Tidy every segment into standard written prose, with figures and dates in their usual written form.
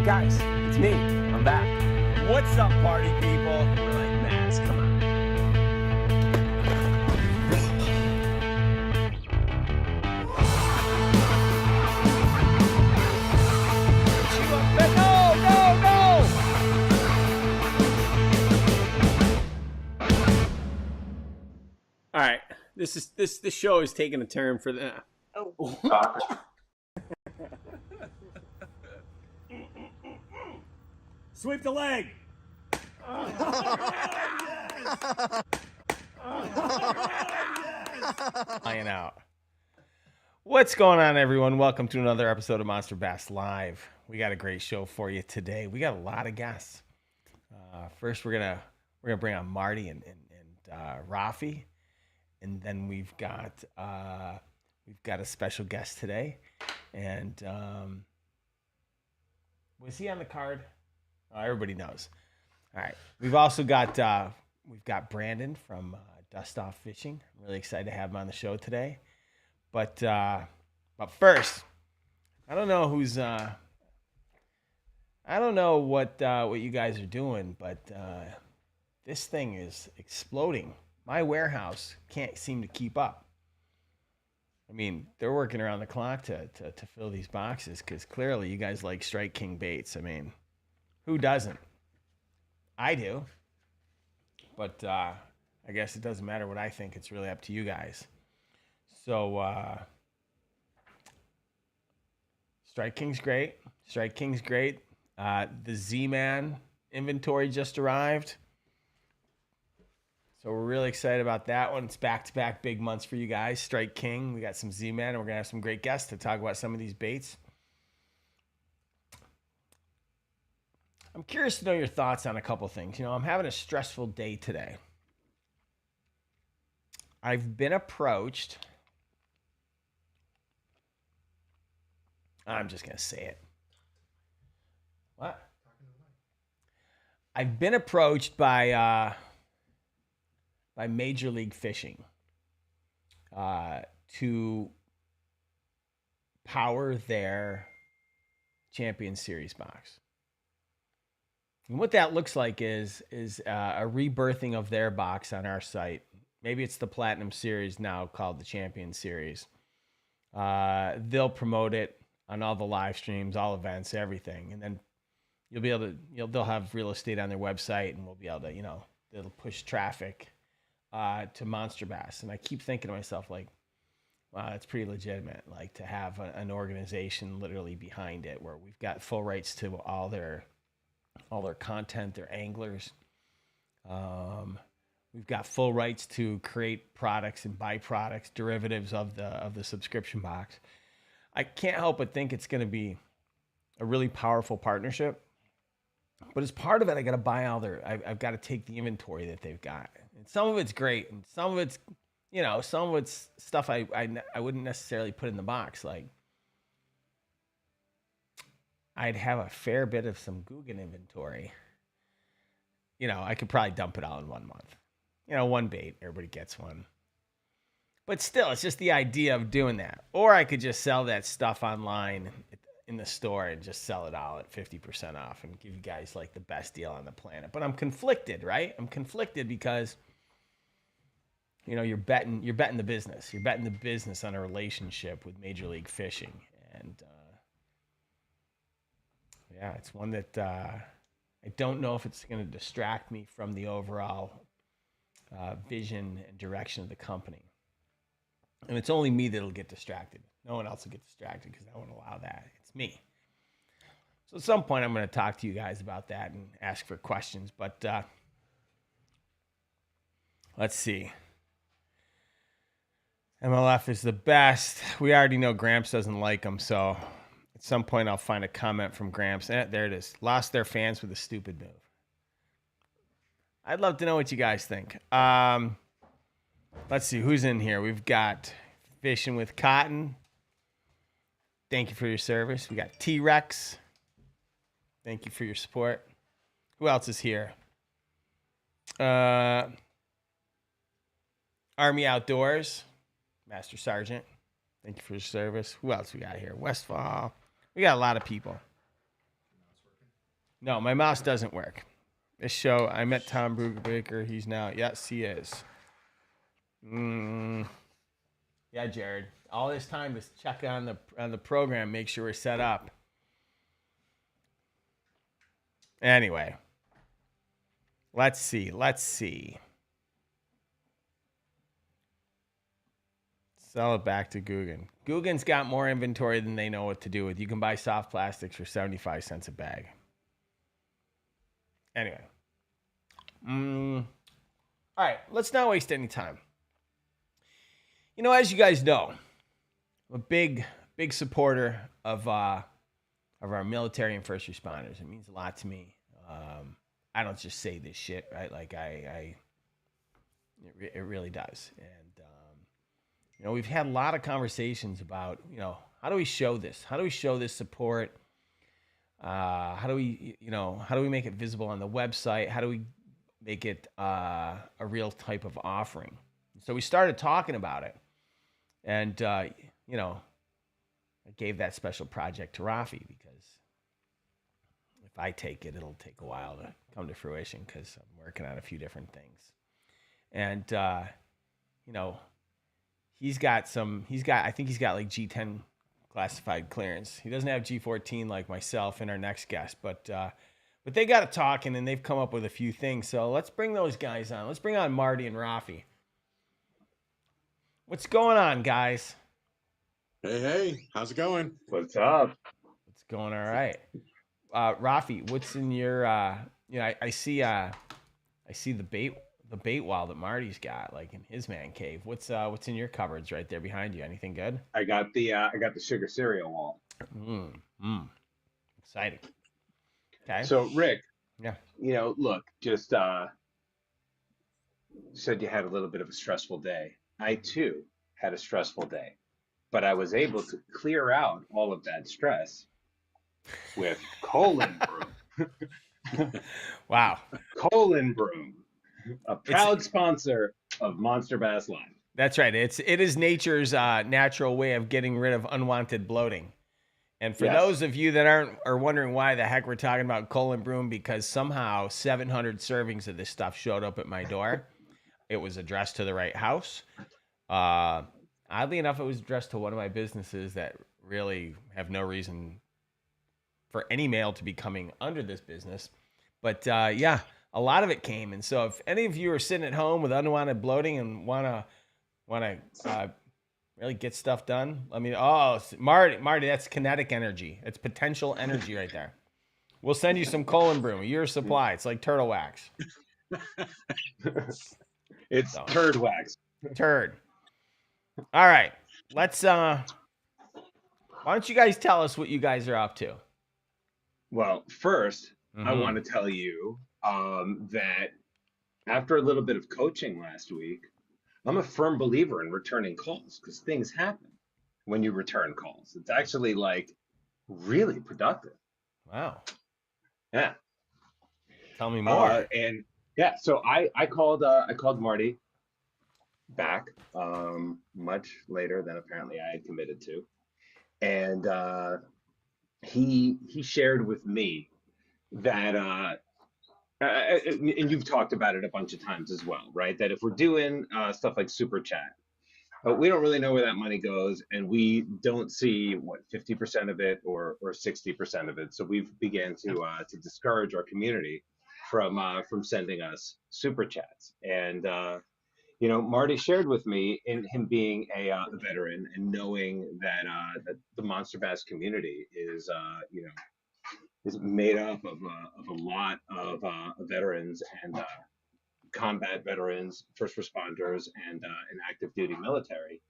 Guys, it's me. I'm back. What's up, party people? We're like, Max, come on. All right, this show is taking a turn for the. Oh. Sweep the leg. Flying out. What's going on, everyone? Welcome to another episode of Monster Bass Live. We got a great show for you today. We got a lot of guests. First, we're gonna bring on Marty and Rafi, and then we've got a special guest today. And was he on the card? Oh, everybody knows. All right. We've also got Brandon from Dust Off Fishing. I'm really excited to have him on the show today. But first, I don't know what you guys are doing, but this thing is exploding. My warehouse can't seem to keep up. I mean, they're working around the clock to fill these boxes because clearly you guys like Strike King baits. I mean, who doesn't? I do. But I guess it doesn't matter what I think. It's really up to you guys. So Strike King's great. The Z-Man inventory just arrived. So we're really excited about that one. It's back-to-back big months for you guys. Strike King, we got some Z-Man, and we're going to have some great guests to talk about some of these baits. I'm curious to know your thoughts on a couple things. You know, I'm having a stressful day today. I've been approached. I'm just going to say it. What? I've been approached by Major League Fishing to power their Champion Series box. And what that looks like is a rebirthing of their box on our site. Maybe it's the Platinum Series now called the Champion Series. They'll promote it on all the live streams, all events, everything. And then you'll be able to, they'll have real estate on their website, and we'll be able to, it'll push traffic to Monster Bass. And I keep thinking to myself, like, wow, that's pretty legitimate. Like, to have an organization literally behind it where we've got full rights to all their content, their anglers. We've got full rights to create products and byproducts, derivatives of the subscription box. I can't help but think it's going to be a really powerful partnership. But as part of it, I got to buy all I've got to take the inventory that they've got. And some of it's great, and some of it's, some of it's stuff I wouldn't necessarily put in the box. Like, I'd have a fair bit of some Guggen inventory. I could probably dump it all in 1 month. One bait, everybody gets one. But still, it's just the idea of doing that. Or I could just sell that stuff online in the store and just sell it all at 50% off and give you guys like the best deal on the planet. But I'm conflicted, right? I'm conflicted because, you're betting the business. You're betting the business on a relationship with Major League Fishing. And, yeah, it's one that I don't know if it's going to distract me from the overall vision and direction of the company. And it's only me that'll get distracted. No one else will get distracted because I won't allow that. It's me. So at some point, I'm going to talk to you guys about that and ask for questions. But let's see. MLF is the best. We already know Gramps doesn't like them, so at some point I'll find a comment from Gramps. There it is. Lost their fans with a stupid move. I'd love to know what you guys think. Let's see who's in here. We've got Fishing with Cotton. Thank you for your service. We got T-Rex. Thank you for your support. Who else is here? Army Outdoors. Master Sergeant. Thank you for your service. Who else we got here? Westfall. We got a lot of people. No, my mouse doesn't work. This show, I met Tom Brubaker. He's now, yes, he is. Yeah, Jared. All this time is check on the program, make sure we're set up. Anyway, let's see. Sell it back to Guggen. Guggen's got more inventory than they know what to do with. You can buy soft plastics for 75 cents a bag. Anyway. All right, let's not waste any time. You know, as you guys know, I'm a big supporter of our military and first responders. It means a lot to me. I don't just say this shit, right? Like it really does. And you know, we've had a lot of conversations about, you know, how do we show this? How do we show this support? How do we make it visible on the website? How do we make it a real type of offering? So we started talking about it, and you know, I gave that special project to Rafi because if I take it, it'll take a while to come to fruition because I'm working on a few different things, and you know, I think he's got like G10 classified clearance. He doesn't have G14 like myself and our next guest, but they got it talking and they've come up with a few things. So let's bring those guys on. Let's bring on Marty and Rafi. What's going on, guys? Hey, how's it going? What's up? It's going all right. Rafi, what's in your you know, I see the bait wall that Marty's got, like in his man cave. What's in your cupboards right there behind you? Anything good? I got the sugar cereal wall. Exciting. Okay. So Rick, yeah, you know, look, just said you had a little bit of a stressful day. I too had a stressful day, but I was able to clear out all of that stress with Colon Brew. Wow. Colon Brew, a proud sponsor of Monster Bass Live. That's right. It is nature's natural way of getting rid of unwanted bloating. And for those of you that are wondering why the heck we're talking about colon broom, because somehow 700 servings of this stuff showed up at my door. It was addressed to the right house. Oddly enough, it was addressed to one of my businesses that really have no reason for any mail to be coming under this business. But yeah, a lot of it came. And so if any of you are sitting at home with unwanted bloating and want to really get stuff done, I mean, Marty, that's kinetic energy. It's potential energy right there. We'll send you some colon broom, a year's supply. It's like turtle wax. It's turd wax. Turd. All right. Let's why don't you guys tell us what you guys are up to? Well, first, I want to tell you that after a little bit of coaching last week, I'm a firm believer in returning calls because things happen when you return calls. It's actually like really productive. Wow. Yeah. Tell me more. And yeah, so I called Marty back much later than apparently I had committed to, and he shared with me that and you've talked about it a bunch of times as well, right? That if we're doing stuff like super chat, we don't really know where that money goes, and we don't see what 50% of it or 60% of it. So we've began to discourage our community from sending us super chats. And you know, Marty shared with me, in him being a veteran and knowing that that the Monster Bass community is you know, is made up of a lot of veterans and combat veterans, first responders, and active duty military,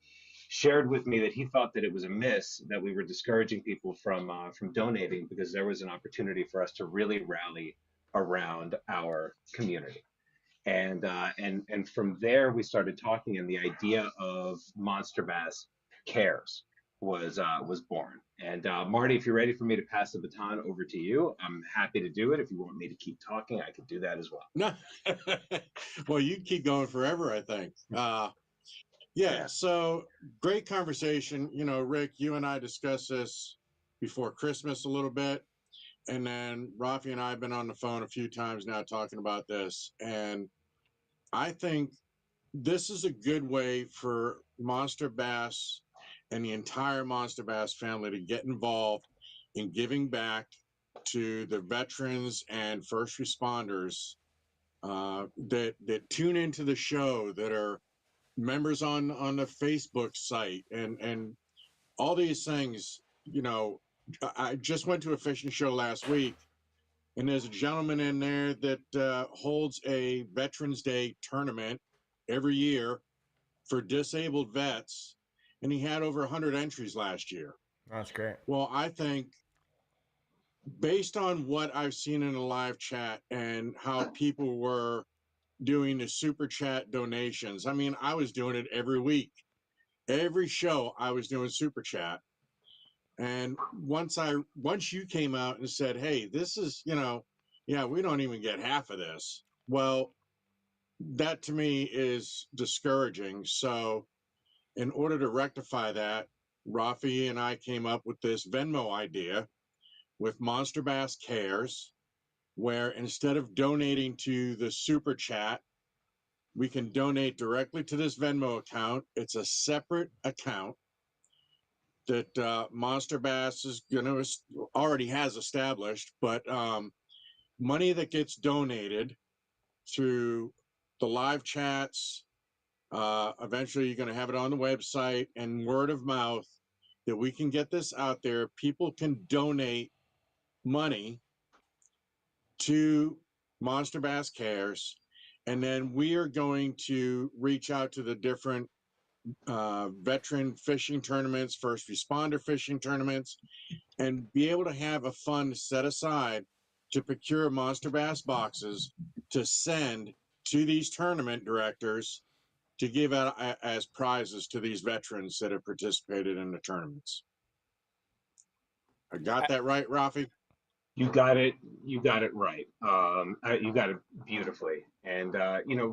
shared with me that he thought that it was amiss that we were discouraging people from donating because there was an opportunity for us to really rally around our community. And from there we started talking, and the idea of Monster Bass Cares was born. And Marty, if you're ready for me to pass the baton over to you, I'm happy to do it. If you want me to keep talking, I could do that as well. No, well, you can keep going forever, I think. Yeah, so great conversation. You know, Rick, you and I discussed this before Christmas a little bit. And then Rafi and I have been on the phone a few times now talking about this. And I think this is a good way for Monster Bass and the entire Monster Bass family to get involved in giving back to the veterans and first responders that tune into the show, that are members on the Facebook site, and all these things. You know, I just went to a fishing show last week, and there's a gentleman in there that holds a Veterans Day tournament every year for disabled vets, and he had over 100 entries last year. That's great. Well, I think based on what I've seen in the live chat and how people were doing the super chat donations, I mean, I was doing it every week. Every show I was doing super chat. And once you came out and said, "Hey, this is, yeah, we don't even get half of this." Well, that to me is discouraging. So, in order to rectify that, Rafi and I came up with this Venmo idea with Monster Bass Cares, where instead of donating to the super chat, we can donate directly to this Venmo account. It's a separate account that Monster Bass is already has established, but money that gets donated through the live chats. Eventually, you're going to have it on the website and word of mouth that we can get this out there. People can donate money to Monster Bass Cares, and then we are going to reach out to the different veteran fishing tournaments, first responder fishing tournaments, and be able to have a fund set aside to procure Monster Bass boxes to send to these tournament directors to give out as prizes to these veterans that have participated in the tournaments. I got that right, Rafi? You got it. You got it right. You got it beautifully. And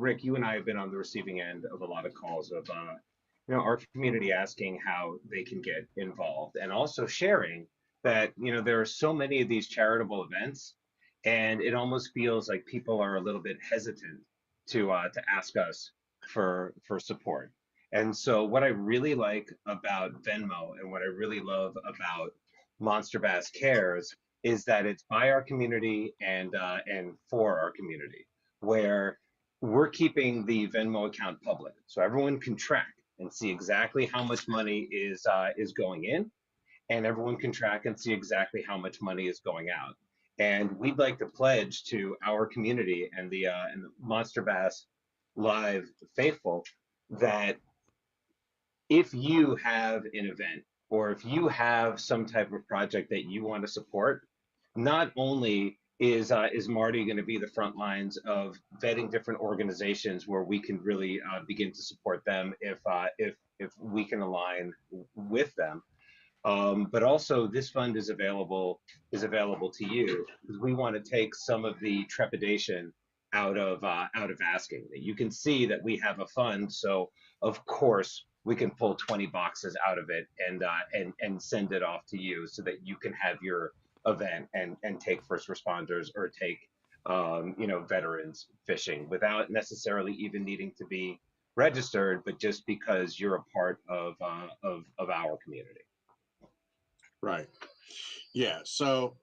Rick, you and I have been on the receiving end of a lot of calls of our community asking how they can get involved, and also sharing that there are so many of these charitable events, and it almost feels like people are a little bit hesitant to ask us for support. And so, what I really like about Venmo and what I really love about Monster Bass Cares is that it's by our community and for our community, where we're keeping the Venmo account public, so everyone can track and see exactly how much money is going in, and everyone can track and see exactly how much money is going out. And we'd like to pledge to our community and the Monster Bass Live faithful that if you have an event or if you have some type of project that you want to support, not only is Marty going to be the front lines of vetting different organizations where we can really begin to support them if we can align with them, but also this fund is available to you, because we want to take some of the trepidation out of asking. You can see that we have a fund, so of course we can pull 20 boxes out of it and send it off to you so that you can have your event and take first responders or take veterans fishing without necessarily even needing to be registered, but just because you're a part of our community. Right. Yeah. So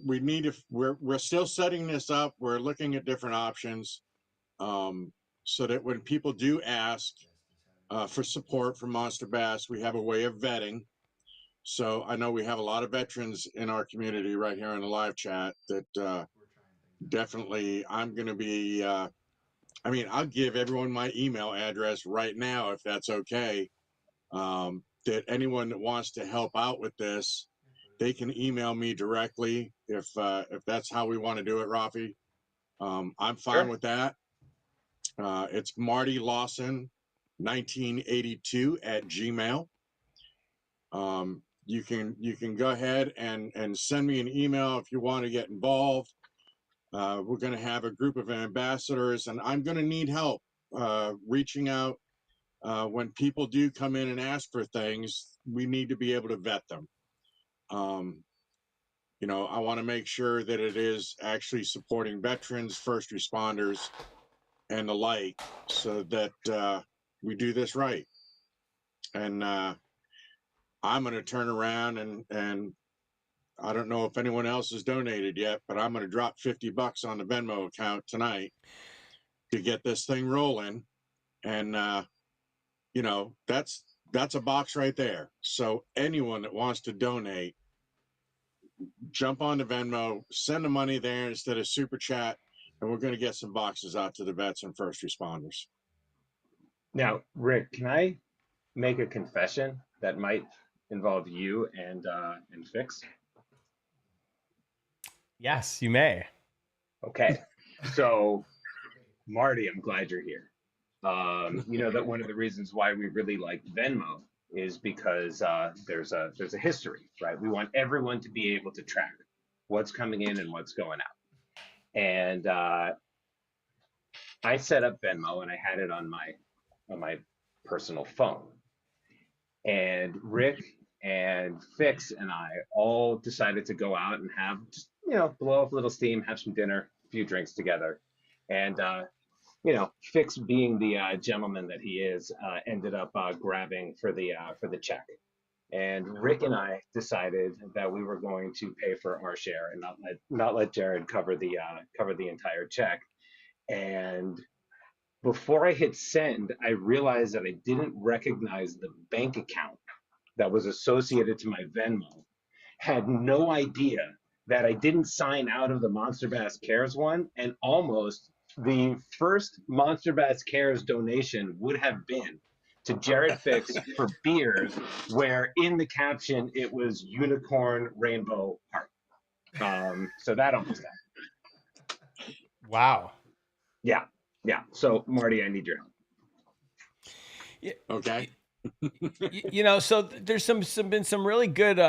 we need to. We're still setting this up. We're looking at different options, so that when people do ask for support from Monster Bass, we have a way of vetting. So I know we have a lot of veterans in our community right here in the live chat that definitely I'm going to be. I'll give everyone my email address right now if that's okay. That anyone that wants to help out with this, they can email me directly if that's how we want to do it, Rafi. I'm fine Sure. with that. It's Marty Lawson 1982 at Gmail. You can go ahead and send me an email if you want to get involved. We're going to have a group of ambassadors, and I'm going to need help reaching out. When people do come in and ask for things, we need to be able to vet them. I want to make sure that it is actually supporting veterans, first responders, and the like, so that we do this right. And I'm going to turn around and I don't know if anyone else has donated yet, but I'm going to drop $50 on the Venmo account tonight to get this thing rolling. And that's a box right there. So anyone that wants to donate, jump on the Venmo, send the money there instead of super chat, and we're going to get some boxes out to the vets and first responders. Now, Rick, can I make a confession that might involve you and Fix? Yes, you may. Okay, so Marty, I'm glad you're here. You know that one of the reasons why we really like Venmo is because there's a history, right? We want everyone to be able to track what's coming in and what's going out. And I set up Venmo and I had it on my personal phone. And Rick and Fix and I all decided to go out and have just, blow off a little steam, have some dinner, a few drinks together. And Fix, being the gentleman that he is, ended up grabbing for the check. And Rick and I decided that we were going to pay for our share and not let Jared cover the entire check. And before I hit send, I realized that I didn't recognize the bank account that was associated to my Venmo. Had no idea that I didn't sign out of the Monster Bass Cares one, and almost the first Monster Bass Cares donation would have been to Jared Fix for beers, where in the caption it was unicorn rainbow heart. So that almost happened. Wow. Yeah. So Marty, I need your help. Yeah. Okay. So there's been some really good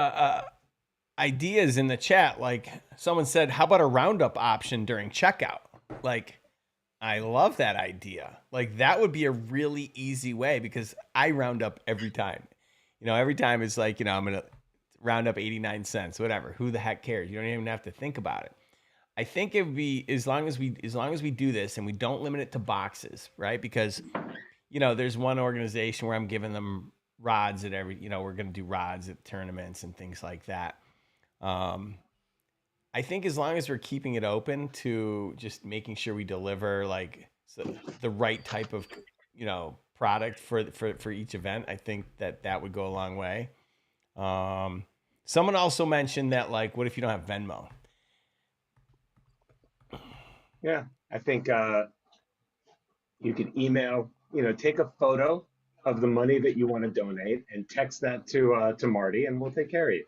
ideas in the chat. Like someone said, how about a roundup option during checkout? Like, I love that idea. Like that would be a really easy way, because I round up every time. Every time it's like, I'm going to round up 89 cents, whatever. Who the heck cares? You don't even have to think about it. I think it would be, as long as we do this and we don't limit it to boxes, right? Because, there's one organization where I'm giving them rods at every, we're going to do rods at tournaments and things like that. I think as long as we're keeping it open to just making sure we deliver the right type of, product for each event, I think that would go a long way. Someone also mentioned that, like, what if you don't have Venmo? Yeah, I think you can email, take a photo of the money that you want to donate and text that to Marty, and we'll take care of you.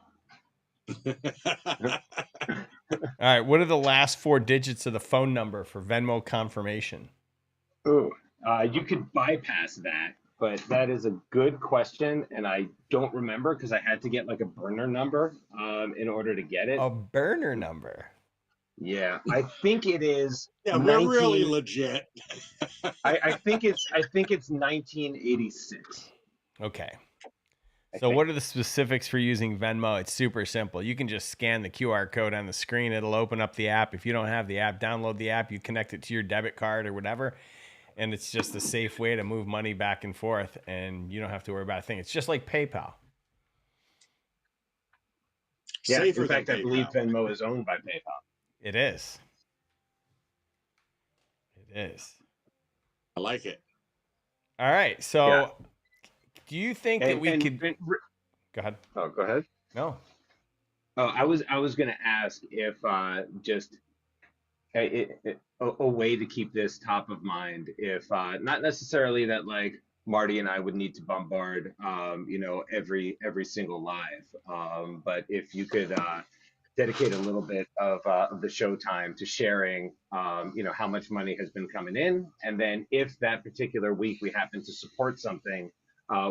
All right. What are the last 4 digits of the phone number for Venmo confirmation? Ooh, you could bypass that, but that is a good question, and I don't remember because I had to get like a burner number in order to get it. A burner number? Yeah, I think it is. Yeah, we're really legit. I think it's 1986. Okay. So what are the specifics for using Venmo? It's super simple. You can just scan the QR code on the screen. It'll open up the app. If you don't have the app, download the app. You connect it to your debit card or whatever. And it's just a safe way to move money back and forth. And you don't have to worry about a thing. It's just like PayPal. Yeah, Safer in fact, than I believe PayPal. Venmo is owned by PayPal. It is. It is. I like it. All right. So do you think that we could... Go ahead. Oh, go ahead. No. Oh, I was going to ask if just a way to keep this top of mind, if not necessarily that like Marty and I would need to bombard, every single live, but if you could dedicate a little bit of the show time to sharing, how much money has been coming in, and then if that particular week we happen to support something,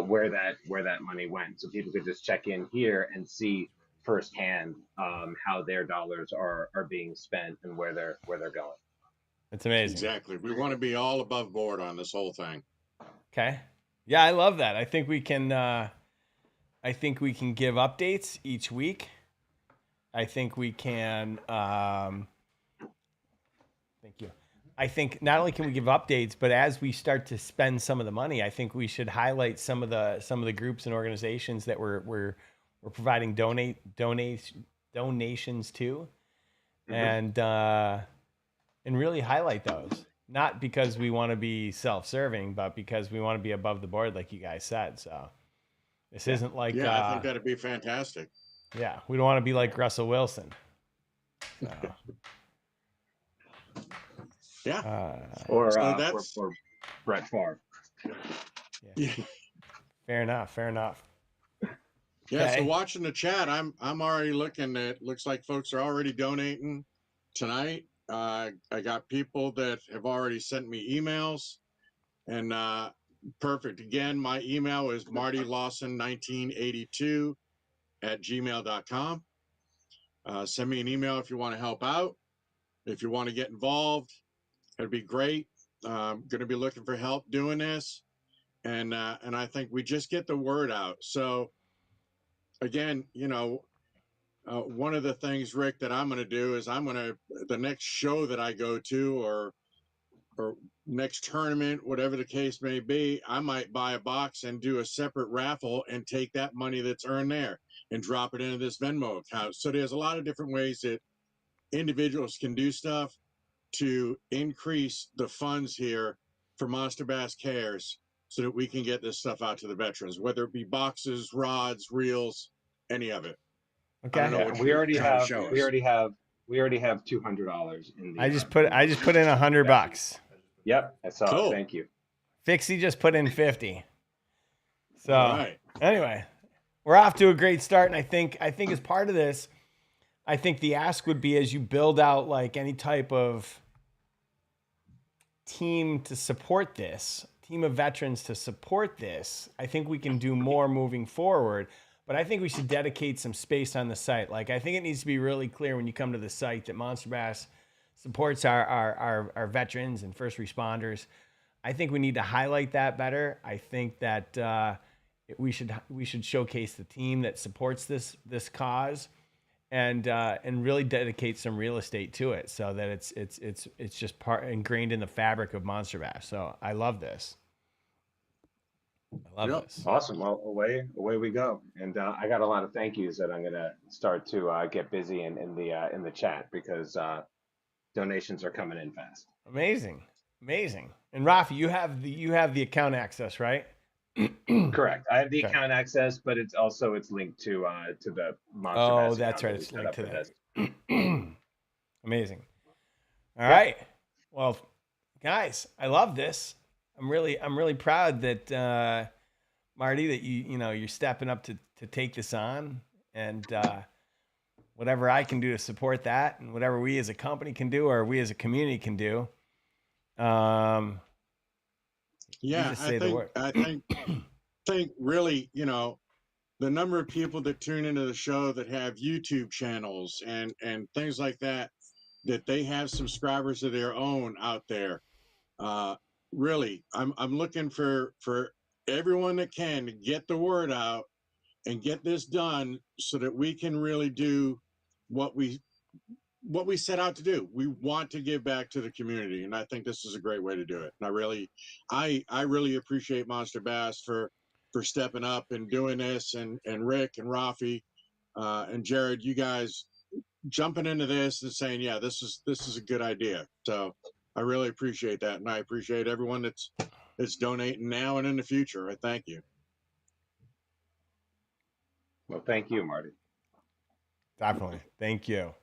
where that money went, so people could just check in here and see firsthand how their dollars are being spent and where they're going. It's amazing. Exactly. We want to be all above board on this whole thing. Okay. Yeah, I love that. I think we can give updates each week. I think we can. Thank you. I think not only can we give updates, but as we start to spend some of the money, I think we should highlight some of the groups and organizations that we're providing donations to, and really highlight those. Not because we want to be self-serving, but because we want to be above the board, like you guys said. So this isn't like I think that'd be fantastic. Yeah, we don't want to be like Russell Wilson. So. Yeah. Or that's or Brett Favre. Yeah. Fair enough. Yeah. Okay. So watching the chat, I'm already looking at. Looks like folks are already donating tonight. I got people that have already sent me emails, and perfect. Again, my email is martylawson1982@gmail.com. Send me an email if you want to help out. If you want to get involved, it'd be great. I'm going to be looking for help doing this, and I think we just get the word out. So again, one of the things, Rick, that I'm going to do is the next show that I go to or next tournament, whatever the case may be, I might buy a box and do a separate raffle and take that money that's earned there and drop it into this Venmo account. So there's a lot of different ways that individuals can do stuff to increase the funds here for Monster Bass Cares so that we can get this stuff out to the veterans, whether it be boxes, rods, reels, any of it. Okay. I don't know what we already trying to have show us. we already have $200 in the. I just put in $100. Yep, I saw Cool. it. Thank you. Fixie just put in 50. So All right. Anyway, we're off to a great start, and I think as part of this, I think the ask would be as you build out like any type of team to support this, team of veterans to support this, I think we can do more moving forward. But I think we should dedicate some space on the site. Like, I think it needs to be really clear when you come to the site that Monster Bass supports our veterans and first responders. I think we need to highlight that better. I think that we should showcase the team that supports this cause, and really dedicate some real estate to it, so that it's just part ingrained in the fabric of Monster Bass. So I love this. I love this. Awesome. Well, away we go. And I got a lot of thank yous that I'm gonna start to get busy in the chat, because donations are coming in fast. Amazing. And Rafi, you have the account access, right? Correct. I have the account access, but it's linked to the Monster Bass. Oh, that's right. that we It's set linked up to for that. this. Amazing. All right. Well, guys, I love this. I'm really proud that Marty, that you're stepping up to take this on, and whatever I can do to support that, and whatever we as a company can do, or we as a community can do. Yeah, I think really, the number of people that tune into the show that have YouTube channels and things like that they have subscribers of their own out there. Really, I'm looking for everyone that can to get the word out and get this done so that we can really do what we set out to do. We want to give back to the community, and I think this is a great way to do it. And I really appreciate Monster Bass for stepping up and doing this, and Rick and Rafi and Jared, you guys jumping into this and saying, yeah, this is a good idea. So I really appreciate that, and I appreciate everyone that's donating now and in the future. I thank you. Well, thank you, Marty. Definitely. Thank you.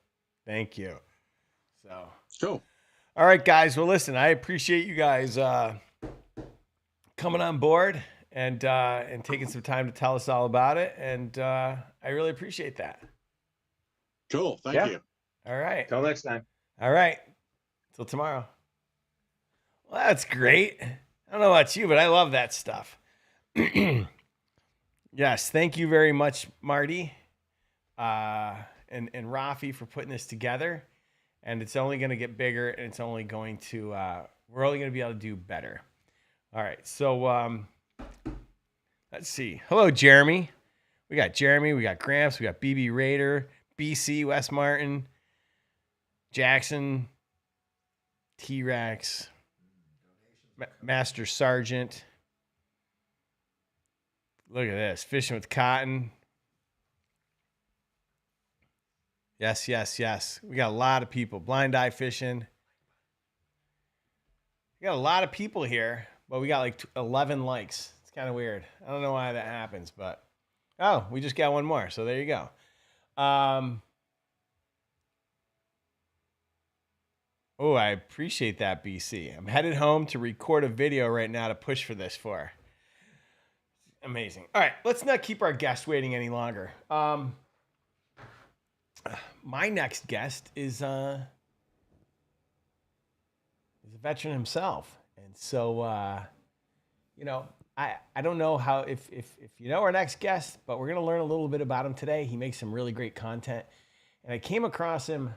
So cool. All right, guys. Well, listen, I appreciate you guys coming on board and taking some time to tell us all about it. And I really appreciate that. Cool. Thank you. All right. Till next time. All right. Till tomorrow. Well, that's great. I don't know about you, but I love that stuff. Yes. Thank you very much, Marty. And Rafi for putting this together, and it's only going to get bigger, and it's only going to we're only going to be able to do better. All right, so let's see. Hello, Jeremy. We got Jeremy. We got Gramps. We got BB Raider, BC, West Martin, Jackson, T-Rex, Master Sergeant. Look at this. Fishing with cotton. Yes, yes, yes. We got a lot of people. Blind eye fishing. We got a lot of people here, but we got like 11 likes. It's kind of weird. I don't know why that happens, but oh, we just got one more. So there you go. Oh, I appreciate that, BC. I'm headed home to record a video right now to push for this for. Amazing. All right, let's not keep our guest waiting any longer. My next guest is a veteran himself, and so you know, I don't know how if you know our next guest, but we're gonna learn a little bit about him today. He makes some really great content, and I came across him.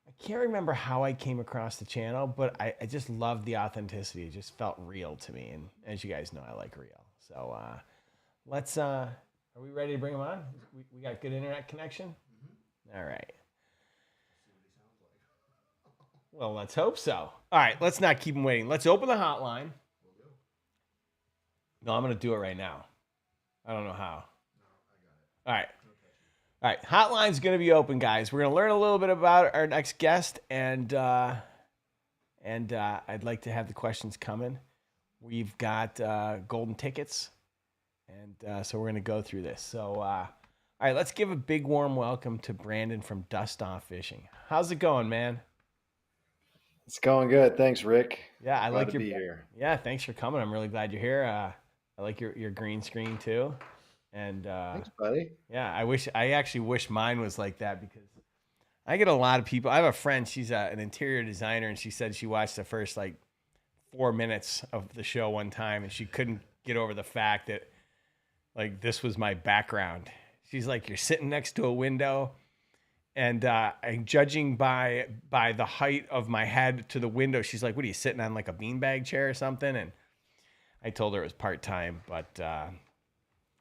I can't remember how I came across the channel, but I just loved the authenticity. It just felt real to me, and as you guys know, I like real. So let's. Are we ready to bring him on? We got good internet connection. Mm-hmm. All right. Well, let's hope so. All right, let's not keep him waiting. Let's open the hotline. No, I'm going to do it right now. I don't know how. All right. All right, hotline's going to be open, guys. We're going to learn a little bit about our next guest, and I'd like to have the questions coming. We've got golden tickets, and so we're going to go through this. So, all right, let's give a big warm welcome to Brandon from Dust Off Fishing. How's it going, man? It's going good. Thanks, Rick. Yeah, I Glad like to your. be here. Yeah, thanks for coming. I'm really glad you're here. I like your green screen too, and Thanks, buddy. yeah, I actually wish mine was like that because I get a lot of people. I have a friend. She's an interior designer, and she said she watched the first like 4 minutes of the show one time, and she couldn't get over the fact that like this was my background. She's like, you're sitting next to a window. And judging by the height of my head to the window, she's like, what are you, sitting on like a beanbag chair or something? And I told her it was part-time. But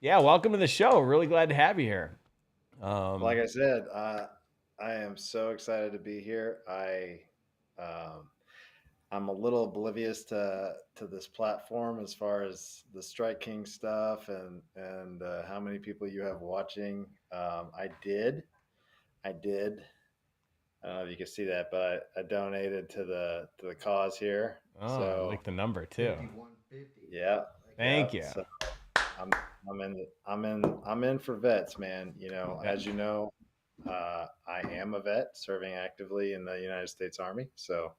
yeah, welcome to the show. Really glad to have you here. Like I said, I am so excited to be here. I'm a little oblivious to this platform as far as the Strike King stuff and how many people you have watching. I did. I don't know if you can see that, but I donated to the cause here. Oh, So I like the number too. yeah, Thank you. So I'm in for vets, man. You know, as you know, I am a vet serving actively in the United States Army. So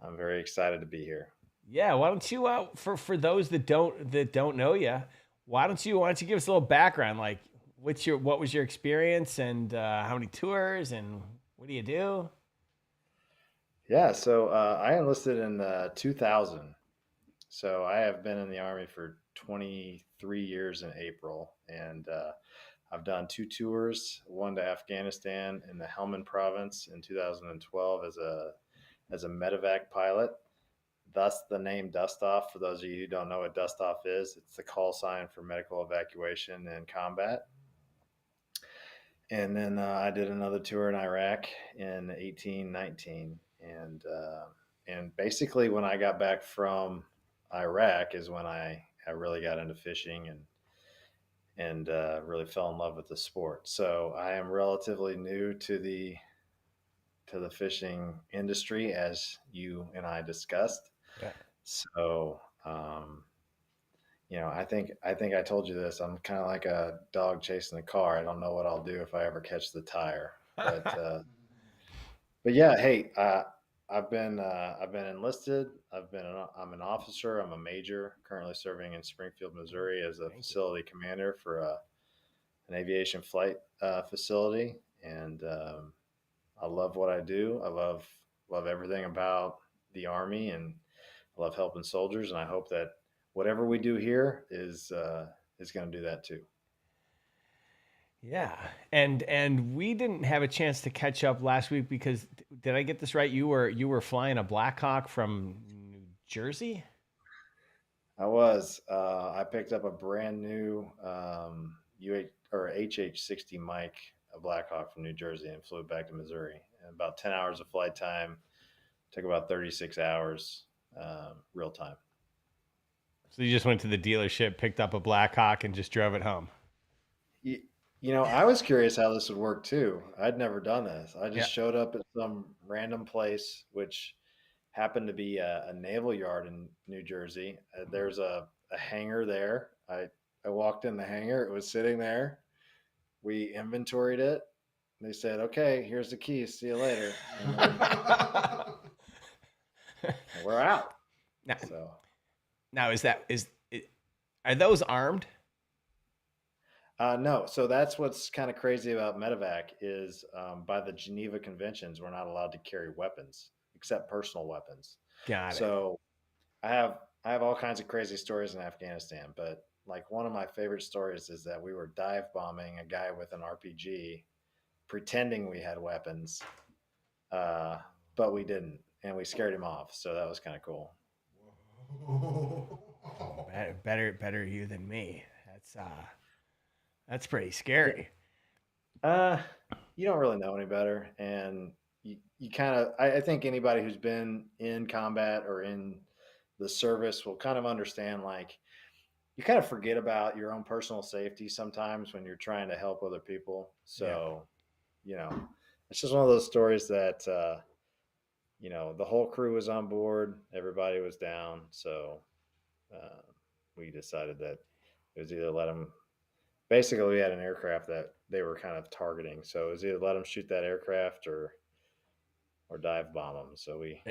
I'm very excited to be here. Yeah, why don't you for those that don't know you, why don't you give us a little background, like what was your experience and how many tours and what do you do? Yeah, so I enlisted in 2000. So I have been in the Army for 23 years in April, and I've done 2 tours, one to Afghanistan in the Helmand province in 2012 as a medevac pilot. Thus the name Dust Off. For those of you who don't know what Dust Off is, it's the call sign for medical evacuation and combat. And then I did another tour in Iraq in 1819, and basically when I got back from Iraq is when I really got into fishing and really fell in love with the sport. So I am relatively new to the fishing industry, as you and I discussed. Yeah. So you know, I think I told you this. I'm kind of like a dog chasing a car. I don't know what I'll do if I ever catch the tire. But yeah, hey, I've been enlisted. I'm an officer. I'm a major, currently serving in Springfield, Missouri, as a facility commander for an aviation flight facility, and I love what I do. I love everything about the Army, and I love helping soldiers. And I hope that whatever we do here is going to do that too. Yeah, and we didn't have a chance to catch up last week because did I get this right? You were flying a Black Hawk from New Jersey. I was. I picked up a brand new HH-60 Mike, a Blackhawk from New Jersey, and flew back to Missouri. And about 10 hours of flight time. Took about 36 hours real time. So you just went to the dealership, picked up a Blackhawk, and just drove it home. I was curious how this would work too. I'd never done this. I just Yeah. showed up at some random place, which happened to be a naval yard in New Jersey. There's a hangar there. I walked in the hangar. It was sitting there. We inventoried it. They said, "Okay, here's the keys. See you later." And we're out. Now are those armed? No. So that's what's kind of crazy about medevac is by the Geneva Conventions, we're not allowed to carry weapons except personal weapons. Got it. So I have all kinds of crazy stories in Afghanistan, but like one of my favorite stories is that we were dive bombing a guy with an RPG, pretending we had weapons, but we didn't, and we scared him off. So that was kind of cool. Better you than me. That's pretty scary. You don't really know any better, and you kind of I think anybody who's been in combat or in the service will kind of understand, like, you kind of forget about your own personal safety sometimes when you're trying to help other people. So it's just one of those stories that the whole crew was on board, everybody was down, so we decided that it was either let them. Basically, we had an aircraft that they were kind of targeting, so it was either let them shoot that aircraft or dive bomb them. So we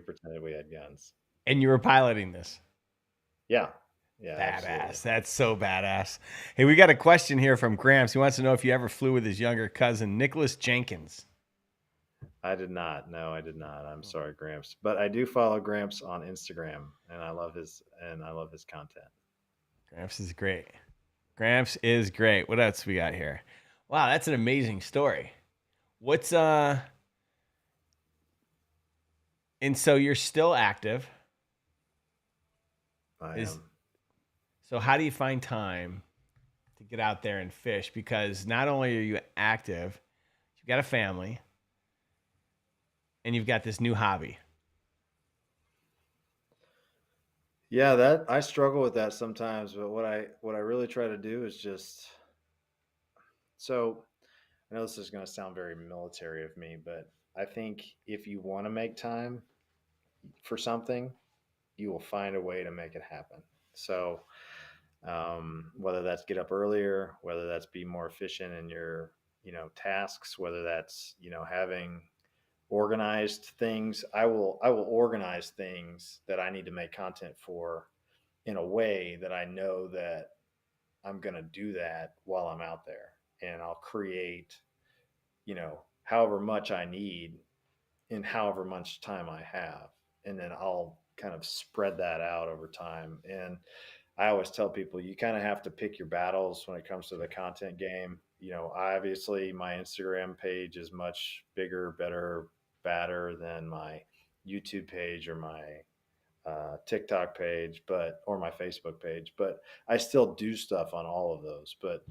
pretended we had guns. And you were piloting this. Yeah. Badass. Absolutely. That's so badass. Hey, we got a question here from Gramps. He wants to know if you ever flew with his younger cousin, Nicholas Jenkins. I did not. No, I did not. I'm sorry, Gramps. But I do follow Gramps on Instagram, and I love his content. Gramps is great. Gramps is great. What else we got here? Wow, that's an amazing story. What's and so you're still active. I am. So how do you find time to get out there and fish? Because not only are you active, you've got a family, and you've got this new hobby. Yeah, that I struggle with that sometimes, but what I really try to do is just so I know this is going to sound very military of me, but I think if you want to make time for something, you will find a way to make it happen. So whether that's get up earlier, whether that's be more efficient in your tasks, whether that's having organized things, I will organize things that I need to make content for in a way that I know that I'm going to do that while I'm out there, and I'll create however much I need in however much time I have, and then I'll kind of spread that out over time. And I always tell people you kind of have to pick your battles when it comes to the content game. Obviously my Instagram page is much bigger, better, badder than my YouTube page or my TikTok page, or my Facebook page, but I still do stuff on all of those. But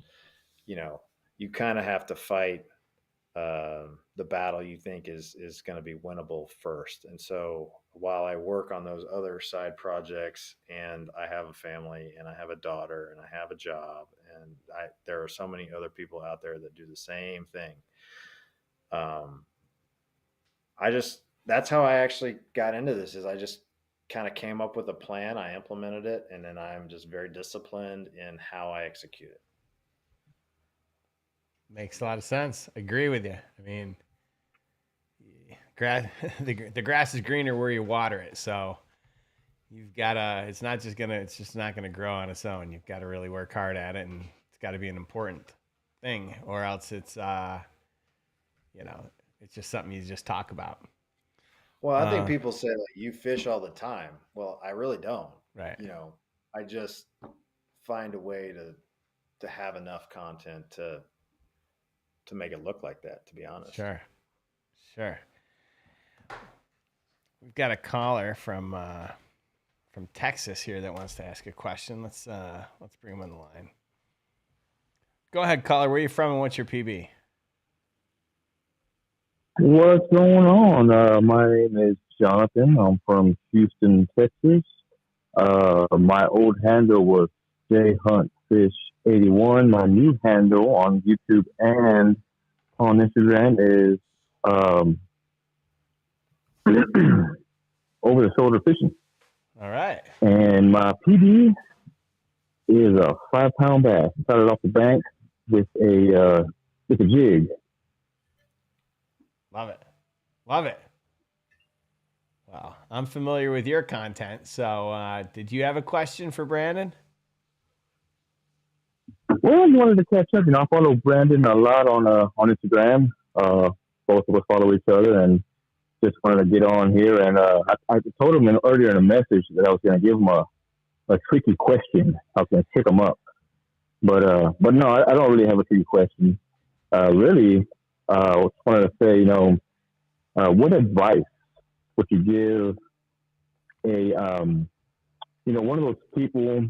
you kind of have to fight the battle you think is going to be winnable first. And so while I work on those other side projects, and I have a family, and I have a daughter, and I have a job, and there are so many other people out there that do the same thing. That's how I actually got into this, is I just kind of came up with a plan, I implemented it, and then I'm just very disciplined in how I execute it. Makes a lot of sense. Agree with you. I mean, the grass is greener where you water it. So you've got to, it's just not going to grow on its own. You've got to really work hard at it, and it's got to be an important thing, or else it's, it's just something you just talk about. Well, I think people say like you fish all the time. Well, I really don't. Right. I just find a way to have enough content to make it look like that, to be honest. Sure. We've got a caller from Texas here that wants to ask a question. Let's bring him on the line. Go ahead, caller. Where are you from and what's your PB? What's going on? My name is Jonathan. I'm from Houston, Texas. My old handle was jhuntfish81. My new handle on YouTube and on Instagram is um, over the shoulder fishing. All right. And my PB is a 5-pound bass. Started off the bank with a jig. Love it. Love it. Well, I'm familiar with your content. So did you have a question for Brandon? Well, I wanted to catch up. I follow Brandon a lot on Instagram. Both of us follow each other, and just wanted to get on here. And I told him earlier in a message that I was going to give him a tricky question. I was going to kick him up, but no, I don't really have a tricky question. Really, I just wanted to say, what advice would you give a one of those people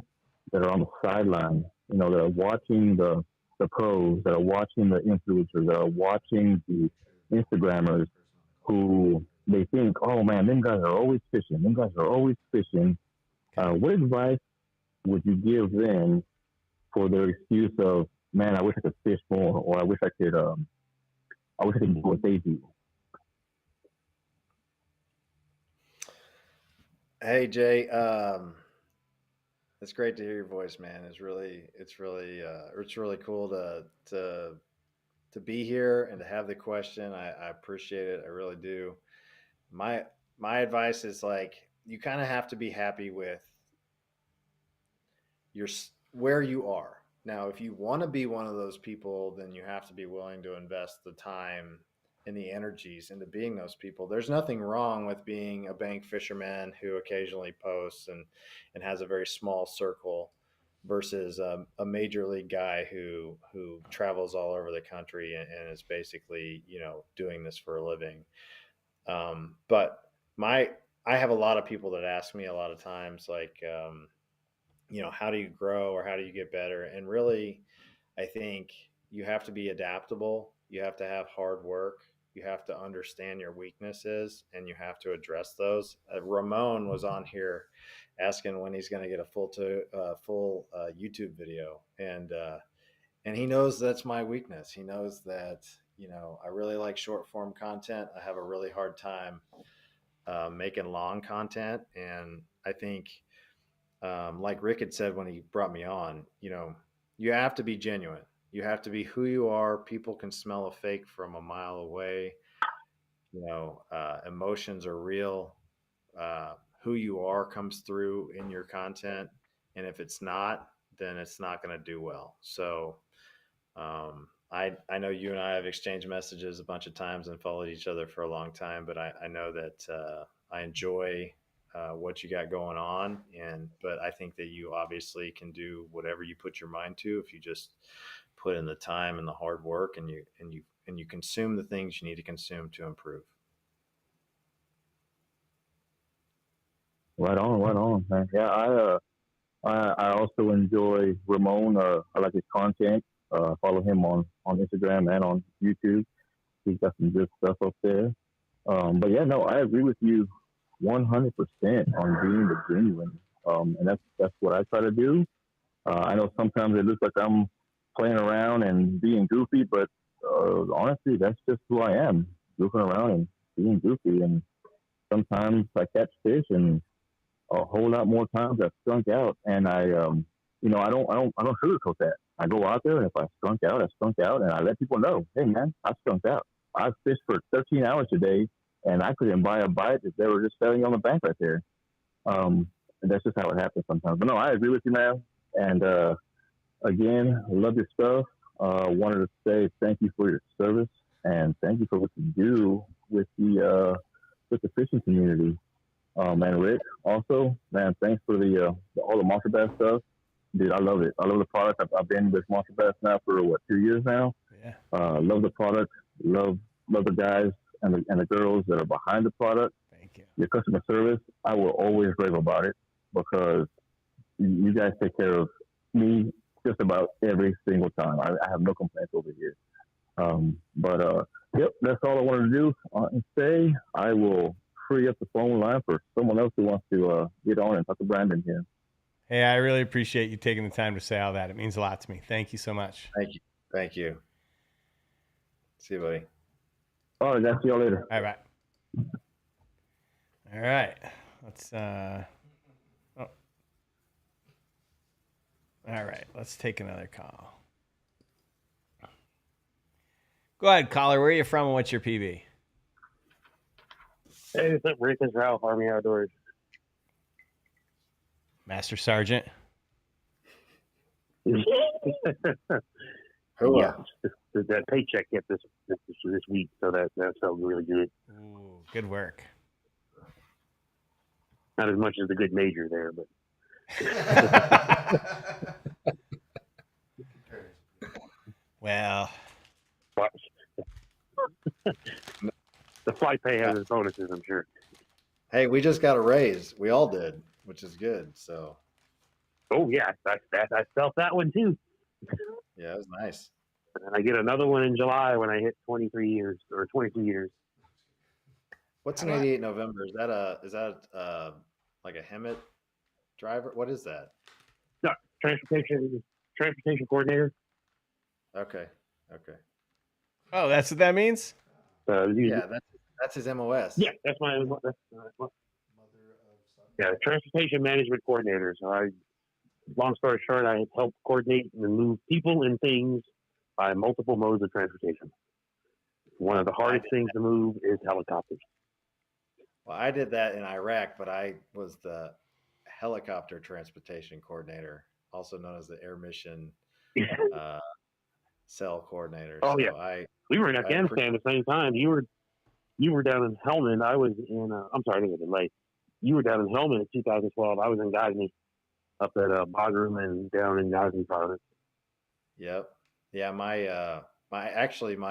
that are on the sideline, that are watching the pros, that are watching the influencers, that are watching the Instagrammers, who they think, oh man, them guys are always fishing. Them guys are always fishing. What advice would you give them for their excuse of, man, I wish I could fish more, or I wish I could do what they do? Hey Jay, it's great to hear your voice, man. It's really cool to be here and to have the question. I appreciate it. I really do. My advice is, like, you kind of have to be happy with where you are. Now, if you want to be one of those people, then you have to be willing to invest the time and the energies into being those people. There's nothing wrong with being a bank fisherman who occasionally posts and has a very small circle versus a major league guy who travels all over the country and is basically, doing this for a living. But I have a lot of people that ask me a lot of times, like, how do you grow or how do you get better? And really, I think you have to be adaptable. You have to have hard work. You have to understand your weaknesses and you have to address those. Ramon was on here asking when he's going to get a full YouTube video. And he knows that's my weakness. He knows that, I really like short form content. I have a really hard time making long content. And I think, like Rick had said when he brought me on, you have to be genuine. You have to be who you are. People can smell a fake from a mile away. Emotions are real. Who you are comes through in your content. And if it's not, then it's not going to do well. So I know you and I have exchanged messages a bunch of times and followed each other for a long time, but I know that I enjoy what you got going on. But I think that you obviously can do whatever you put your mind to if you just put in the time and the hard work and you consume the things you need to consume to improve. Right on, man. Yeah, I also enjoy Ramon. I like his content. Follow him on Instagram and on YouTube. He's got some good stuff up there. But yeah, no, I agree with you 100% on being the genuine. And that's what I try to do. I know sometimes it looks like I'm playing around and being goofy, but honestly, that's just who I am, goofing around and being goofy. And sometimes I catch fish, and a whole lot more times I skunk out. And I don't sugarcoat that. I go out there, and if I skunk out, I skunk out, and I let people know, hey man, I skunked out. I fished for 13 hours today, and I couldn't buy a bite if they were just selling on the bank right there. And that's just how it happens sometimes. But no, I agree with you, man. And again, I love your stuff. Wanted to say thank you for your service, and thank you for what you do with the fishing community. And Rick, also, man, thanks for all the Monster Bass stuff. Dude, I love it. I love the product. I've been with Monster Bass now for 2 years now. Yeah. Love the product. Love the guys and the girls that are behind the product. Thank you. Your customer service, I will always rave about it, because you guys take care of me just about every single time. I have no complaints over here. Yep, that's all I wanted to do and say. I will free up the phone line for someone else who wants to get on and talk to Brandon here. Hey, I really appreciate you taking the time to say all that. It means a lot to me. Thank you so much. Thank you. Thank you. See you, buddy. All right, guys. See y'all later. All right. All right. Let's All right. Let's take another call. Go ahead, caller. Where are you from and what's your PB? Hey, what's up, Rick? It's Ralph, Army Outdoors. Master Sergeant. Who? Yeah, that paycheck hit this week, so that felt really good. Ooh, good work. Not as much as the good major there, but Well, the flight pay has its bonuses, I'm sure. Hey, we just got a raise. We all did, which is good. So. Oh yeah, I felt that one too. Yeah, it was nice. And I get another one in July when I hit 23 years or 22 years. What's an 88 November? Is that like a Hemet driver? What is that? No, transportation coordinator. Okay. oh, that's what that means? Yeah, that's his MOS. Yeah, that's transportation management coordinator. So long story short, I help coordinate and move people and things by multiple modes of transportation. One of the hardest things to move is helicopters. Well, I did that in Iraq, but I was the helicopter transportation coordinator, also known as the air mission cell coordinator. Oh, so yeah. We were in Afghanistan at the same time. You were down in Helmand. I was in, I'm sorry, I didn't get late. You were down in Helmand in 2012. I was in Ghazni, up at Bagram and down in Ghazni province. Yep. Yeah, my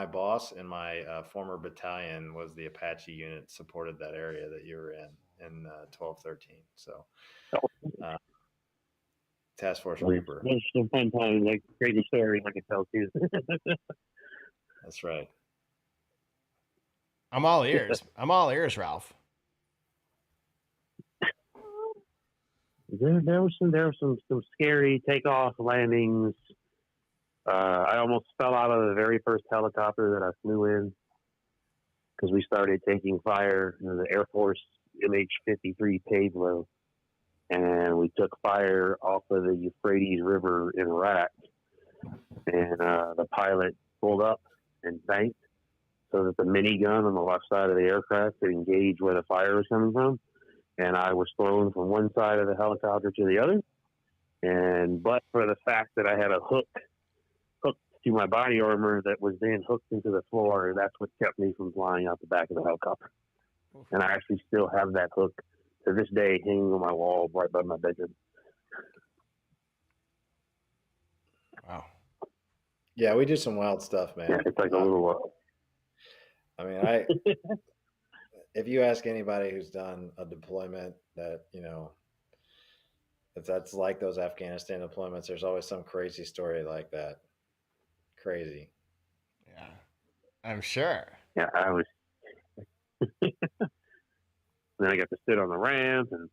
boss in my former battalion was the Apache unit, supported that area that you were in 1213. So, Task Force Reaper. There's some fun times, like crazy stories I can tell too. That's right. I'm all ears. Ralph. There were some scary takeoff landings. I almost fell out of the very first helicopter that I flew in because we started taking fire in the Air Force MH-53 Pavlo, and we took fire off of the Euphrates River in Iraq, and the pilot pulled up and banked so that the minigun on the left side of the aircraft could engage where the fire was coming from, and I was thrown from one side of the helicopter to the other, but for the fact that I had a hook to my body armor that was then hooked into the floor, that's what kept me from flying out the back of the helicopter. And I actually still have that hook to this day hanging on my wall right by my bedroom. Wow. Yeah, we do some wild stuff, man. Yeah, it's like a little. I mean, if you ask anybody who's done a deployment that, if that's like those Afghanistan deployments, there's always some crazy story like that. Crazy. Yeah, I'm sure. Yeah, I was. Then I got to sit on the ramp and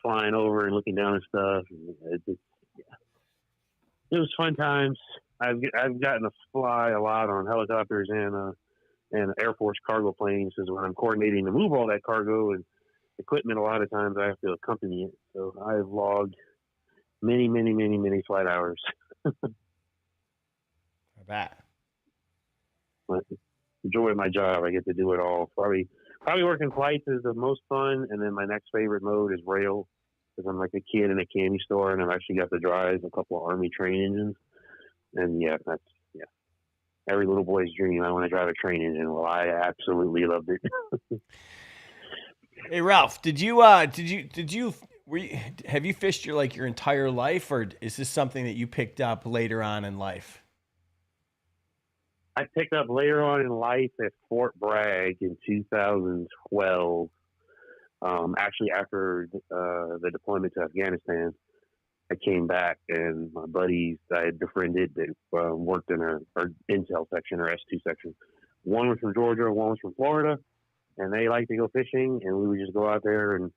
flying over and looking down and stuff. And it was fun times. I've gotten to fly a lot on helicopters and Air Force cargo planes, because when I'm coordinating to move all that cargo and equipment, a lot of times I have to accompany it. So I've logged many flight hours. I bet. But enjoy my job. I get to do it all. Probably working flights is the most fun, and then my next favorite mode is rail, because I'm like a kid in a candy store, and I've actually got to drive a couple of Army train engines. And that's every little boy's dream. I want to drive a train engine. Well, I absolutely loved it. Hey Ralph, have you fished your entire life, or is this something that you picked up later on in life? I picked up later on in life at Fort Bragg in 2012. Actually, after the deployment to Afghanistan, I came back, and my buddies I had befriended that worked in our intel section or S2 section. One was from Georgia, one was from Florida, and they liked to go fishing, and we would just go out there, and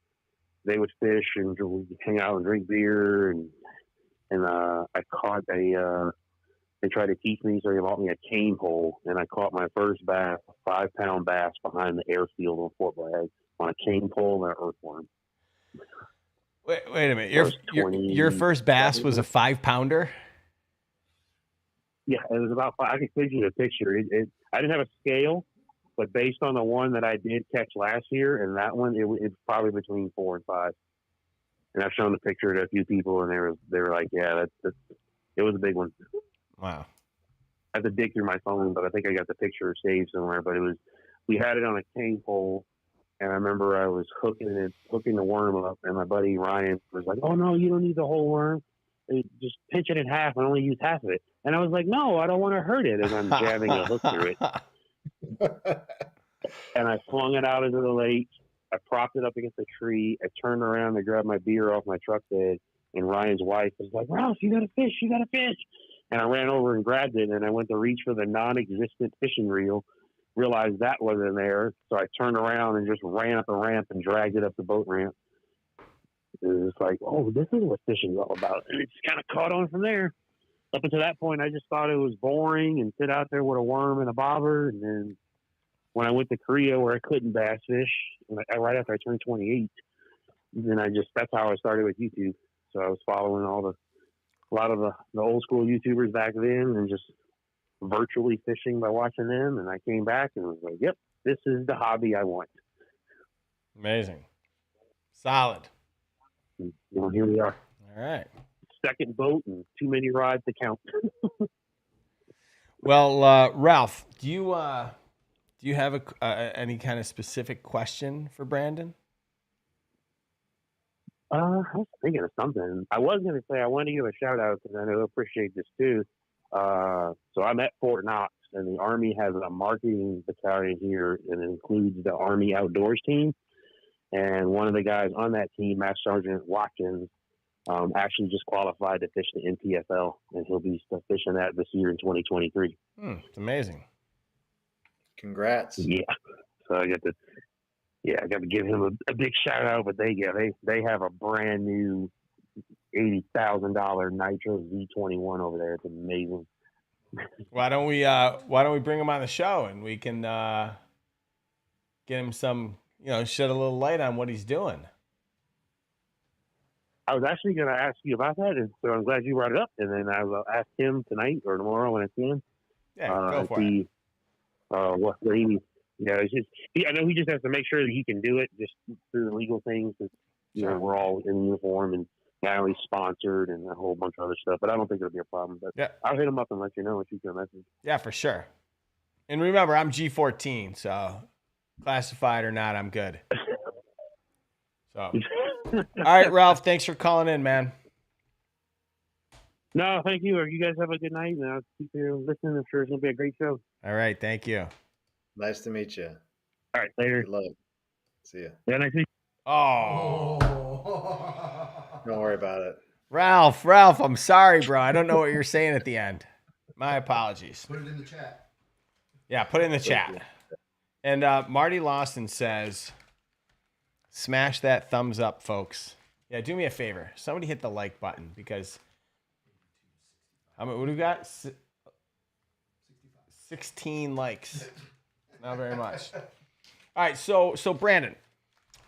they would fish, and we'd hang out and drink beer, and I caught they tried to teach me, so they bought me a cane pole, and I caught my first bass, a 5-pound bass behind the airfield on Fort Bragg on a cane pole and an earthworm. Wait a minute. Your first bass was a 5-pounder? Yeah, it was about 5. I can send you the picture. I didn't have a scale, but based on the one that I did catch last year and that one, it's probably between 4 and 5. And I've shown the picture to a few people, and they were like, "Yeah, it was a big one." Wow. I have to dig through my phone, but I think I got the picture saved somewhere. But we had it on a cane pole, and I remember I was hooking the worm up, and my buddy Ryan was like, "Oh no, you don't need the whole worm. Just pinch it in half and only use half of it." And I was like, "No, I don't want to hurt it." And I'm jabbing a hook through it, and I flung it out into the lake. I propped it up against a tree. I turned around to grab my beer off my truck bed, and Ryan's wife was like, "Ralph, you got a fish! You got a fish!" And I ran over and grabbed it, and I went to reach for the non-existent fishing reel, realized that wasn't there, so I turned around and just ran up a ramp and dragged it up the boat ramp. It was like, oh, this is what fishing's all about. And it just kind of caught on from there. Up until that point, I just thought it was boring and sit out there with a worm and a bobber. And then when I went to Korea where I couldn't bass fish, right after I turned 28, then that's how I started with YouTube. So I was following a lot of the old school YouTubers back then and just virtually fishing by watching them. And I came back and was like, yep, this is the hobby I want. Amazing. Solid. And here we are. All right. Second boat and too many rods to count. Well, Ralph, do you have any kind of specific question for Brandon? I was thinking of something. I was going to say I want to give a shout out because I know he'll appreciate this too. So I'm at Fort Knox, and the Army has a marketing battalion here, and it includes the Army Outdoors team. And one of the guys on that team, Master Sergeant Watkins, actually just qualified to fish the NPFL, and he'll be fishing that this year in 2023. It's amazing. Congrats. Yeah. So I got to give him a big shout out. But they have a brand new $80,000 Nitro Z21 over there. It's amazing. Why don't we bring him on the show and we can get him some, shed a little light on what he's doing. I was actually going to ask you about that, and so I'm glad you brought it up. And then I will ask him tonight or tomorrow when I see him. Yeah, go for it. What he, it's just I know he just has to make sure that he can do it just through the legal things. Sure. We're all in uniform and now he's sponsored and a whole bunch of other stuff. But I don't think it'll be a problem. But yeah, I'll hit him up and let you know if you can message. Yeah, for sure. And remember, I'm G14, so classified or not, I'm good. So. All right, Ralph, thanks for calling in, man. No, thank you. You guys have a good night, and I'll keep you listening. I'm sure it's going to be a great show. All right, thank you. Nice to meet you. All right, later. Good luck. See ya. Yeah, nice to meet you. Oh. Don't worry about it. Ralph, I'm sorry, bro. I don't know what you're saying at the end. My apologies. Put it in the chat. Yeah, put it in the chat. And Marty Lawson says, smash that thumbs up, folks. Yeah, do me a favor. Somebody hit the like button because what do we got? 16 likes. Not very much. All right, so Brandon,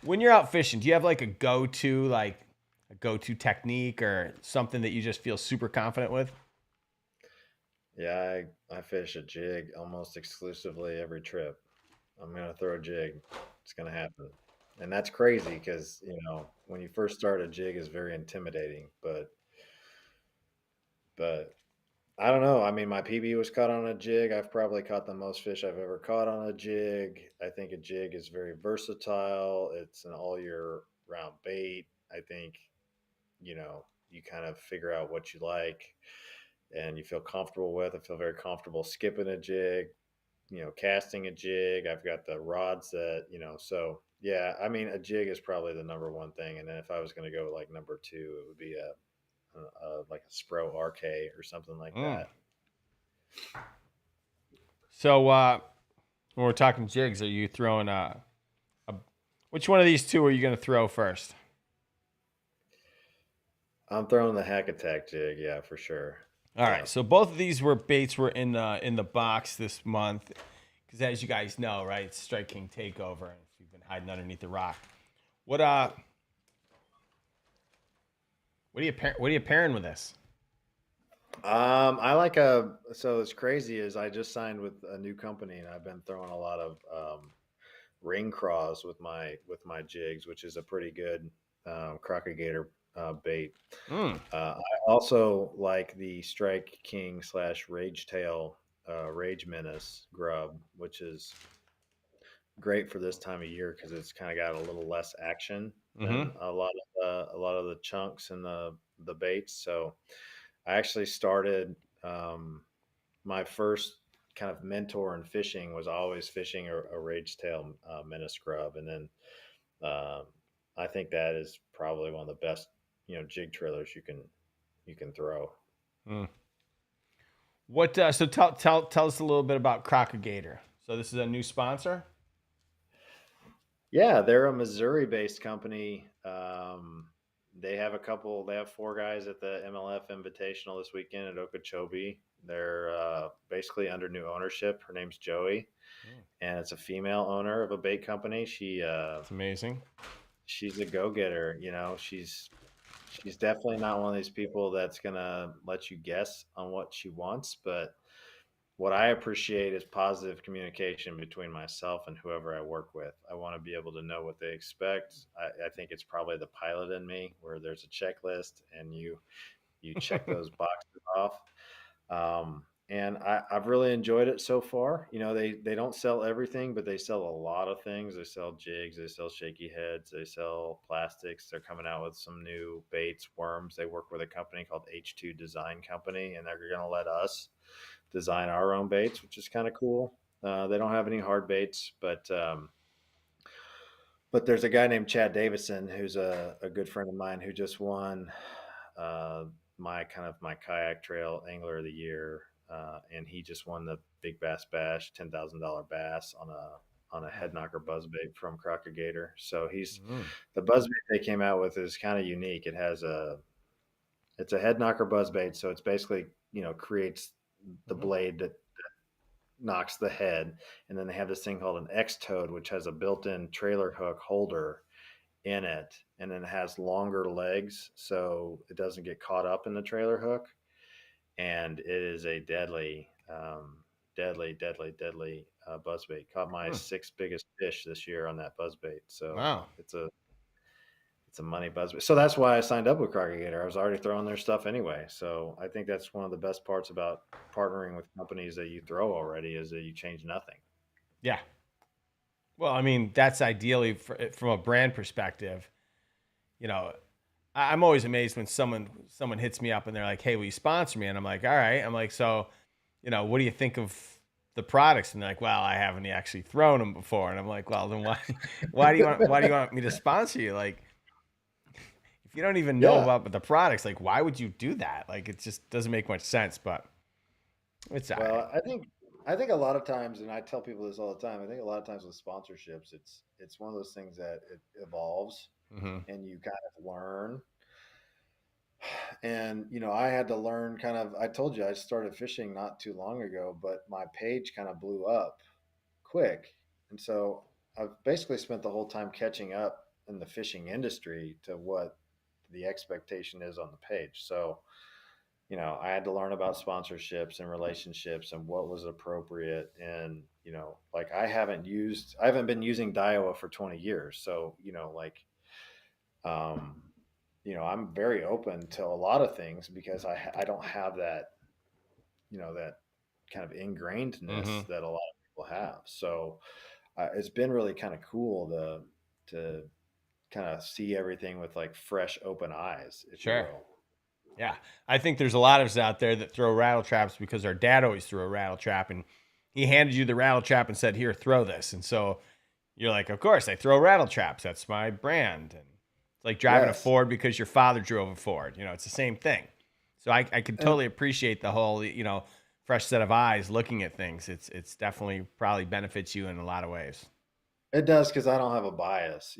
when you're out fishing, do you have like a go-to technique or something that you just feel super confident with? Yeah, I fish a jig almost exclusively every trip. I'm going to throw a jig. It's going to happen. And that's crazy because, when you first start, a jig is very intimidating. But I don't know. I mean, my PB was caught on a jig. I've probably caught the most fish I've ever caught on a jig. I think a jig is very versatile. It's an all-year-round bait. I think, you kind of figure out what you like and you feel comfortable with. I feel very comfortable skipping a jig, casting a jig. I've got the rods that, so yeah, I mean, a jig is probably the number one thing. And then if I was going to go like number two, it would be a like a Spro RK or something like that. So when we're talking jigs, are you throwing which one of these two are you going to throw first? I'm throwing the Hack Attack jig, yeah, for sure. All right. So both of these baits were in the box this month, because as you guys know, right, it's Strike King Takeover, and if you've been hiding underneath the rock, what are you pairing with this? I like so it's crazy is I just signed with a new company, and I've been throwing a lot of ring craws with my jigs, which is a pretty good crocodigator bait. I also like the Strike King / Rage Tail Rage Menace grub, which is great for this time of year because it's kind of got a little less action than a lot of the chunks and the baits. So I actually started my first kind of mentor in fishing was always fishing a Rage Tail Menace grub, and then I think that is probably one of the best jig trailers you can throw. What so tell us a little bit about Crocodigator. So this is a new sponsor? Yeah, they're a Missouri-based company. They have 4 guys at the MLF Invitational this weekend at Okeechobee. They're basically under new ownership. Her name's Joey, and it's a female owner of a bait company. It's amazing. She's a go-getter. She's definitely not one of these people that's gonna let you guess on what she wants, but what I appreciate is positive communication between myself and whoever I work with. I want to be able to know what they expect. I think it's probably the pilot in me where there's a checklist and you check those boxes off. And I've really enjoyed it so far. They don't sell everything, but they sell a lot of things. They sell jigs, they sell shaky heads, they sell plastics. They're coming out with some new baits, worms. They work with a company called H2 Design Company, and they're going to let us design our own baits, which is kind of cool. They don't have any hard baits, but there's a guy named Chad Davison who's a good friend of mine who just won my kayak trail angler of the year, and he just won the Big Bass Bash $10,000 bass on a head knocker buzzbait from Crocodigator. So the buzzbait they came out with is kind of unique. It's a head knocker buzzbait, so it's basically creates the blade that knocks the head, and then they have this thing called an X-Toad, which has a built-in trailer hook holder in it, and then it has longer legs so it doesn't get caught up in the trailer hook, and it is a deadly buzzbait. Caught my 6th biggest fish this year on that buzzbait. So wow. It's a money buzzbait. So that's why I signed up with Crocodigator. I was already throwing their stuff anyway. So I think that's one of the best parts about partnering with companies that you throw already is that you change nothing. Yeah. Well, I mean, that's ideally from a brand perspective. I'm always amazed when someone hits me up and they're like, "Hey, will you sponsor me?" And I'm like, "All right." I'm like, "So, what do you think of the products?" And they're like, "Well, I haven't actually thrown them before." And I'm like, "Well, then why do you want me to sponsor you? Like, if you don't even know about the products, like, why would you do that? Like, it just doesn't make much sense." But it's all right. I think a lot of times, and I tell people this all the time, I think a lot of times with sponsorships, it's one of those things that it evolves and you kind of learn. And, I had to learn I told you I started fishing not too long ago, but my page kind of blew up quick. And so I've basically spent the whole time catching up in the fishing industry to what the expectation is on the page. So, I had to learn about sponsorships and relationships and what was appropriate. And, I haven't been using Daiwa for 20 years. So, I'm very open to a lot of things because I don't have that, that kind of ingrainedness that a lot of people have. So it's been really kind of cool to kind of see everything with like fresh, open eyes, if you will. Yeah. I think there's a lot of us out there that throw rattle traps because our dad always threw a rattle trap and he handed you the rattle trap and said, "Here, throw this." And so you're like, "Of course, I throw rattle traps. That's my brand." And it's like driving a Yes. Ford because your father drove a Ford. It's the same thing. So I could And totally appreciate the whole, fresh set of eyes looking at things. It's definitely probably benefits you in a lot of ways. it does because I don't have a bias,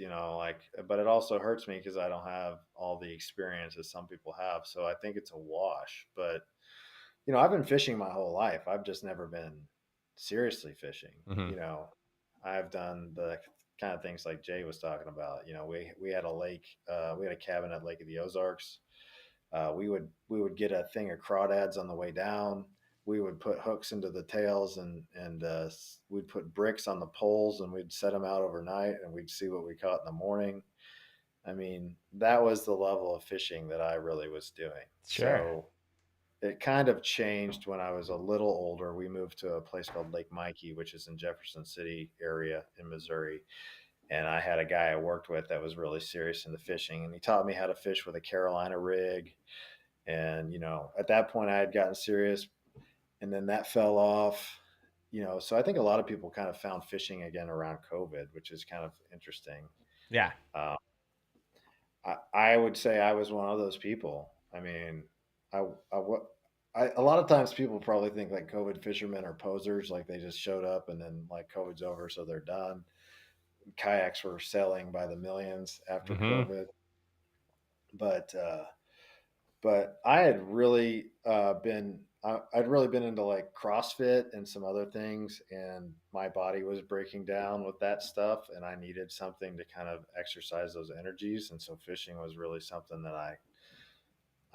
but it also hurts me because I don't have all the experience that some people have. So I think it's a wash. But I've been fishing my whole life. I've just never been seriously fishing. Mm-hmm. I've done the kind of things like Jay was talking about. We had a lake, we had a cabin at Lake of the Ozarks. We would get a thing of crawdads on the way down. We would put hooks into the tails and we'd put bricks on the poles and we'd set them out overnight and we'd see what we caught in the morning. I mean, that was the level of fishing that I really was doing. Sure. So it kind of changed when I was a little older. We moved to a place called Lake Mikey, which is in Jefferson City area in Missouri. And I had a guy I worked with that was really serious into fishing. And he taught me how to fish with a Carolina rig. And, at that point I had gotten serious and then that fell off, so I think a lot of people kind of found fishing again around COVID, which is kind of interesting. Yeah. Uh, I would say I was one of those people. I mean, a lot of times people probably think like COVID fishermen are posers, like they just showed up and then like COVID's over, so they're done. Kayaks were selling by the millions after Mm-hmm. COVID, but I had really I'd really been into like CrossFit and some other things, and my body was breaking down with that stuff, and I needed something to kind of exercise those energies, and so fishing was really something that I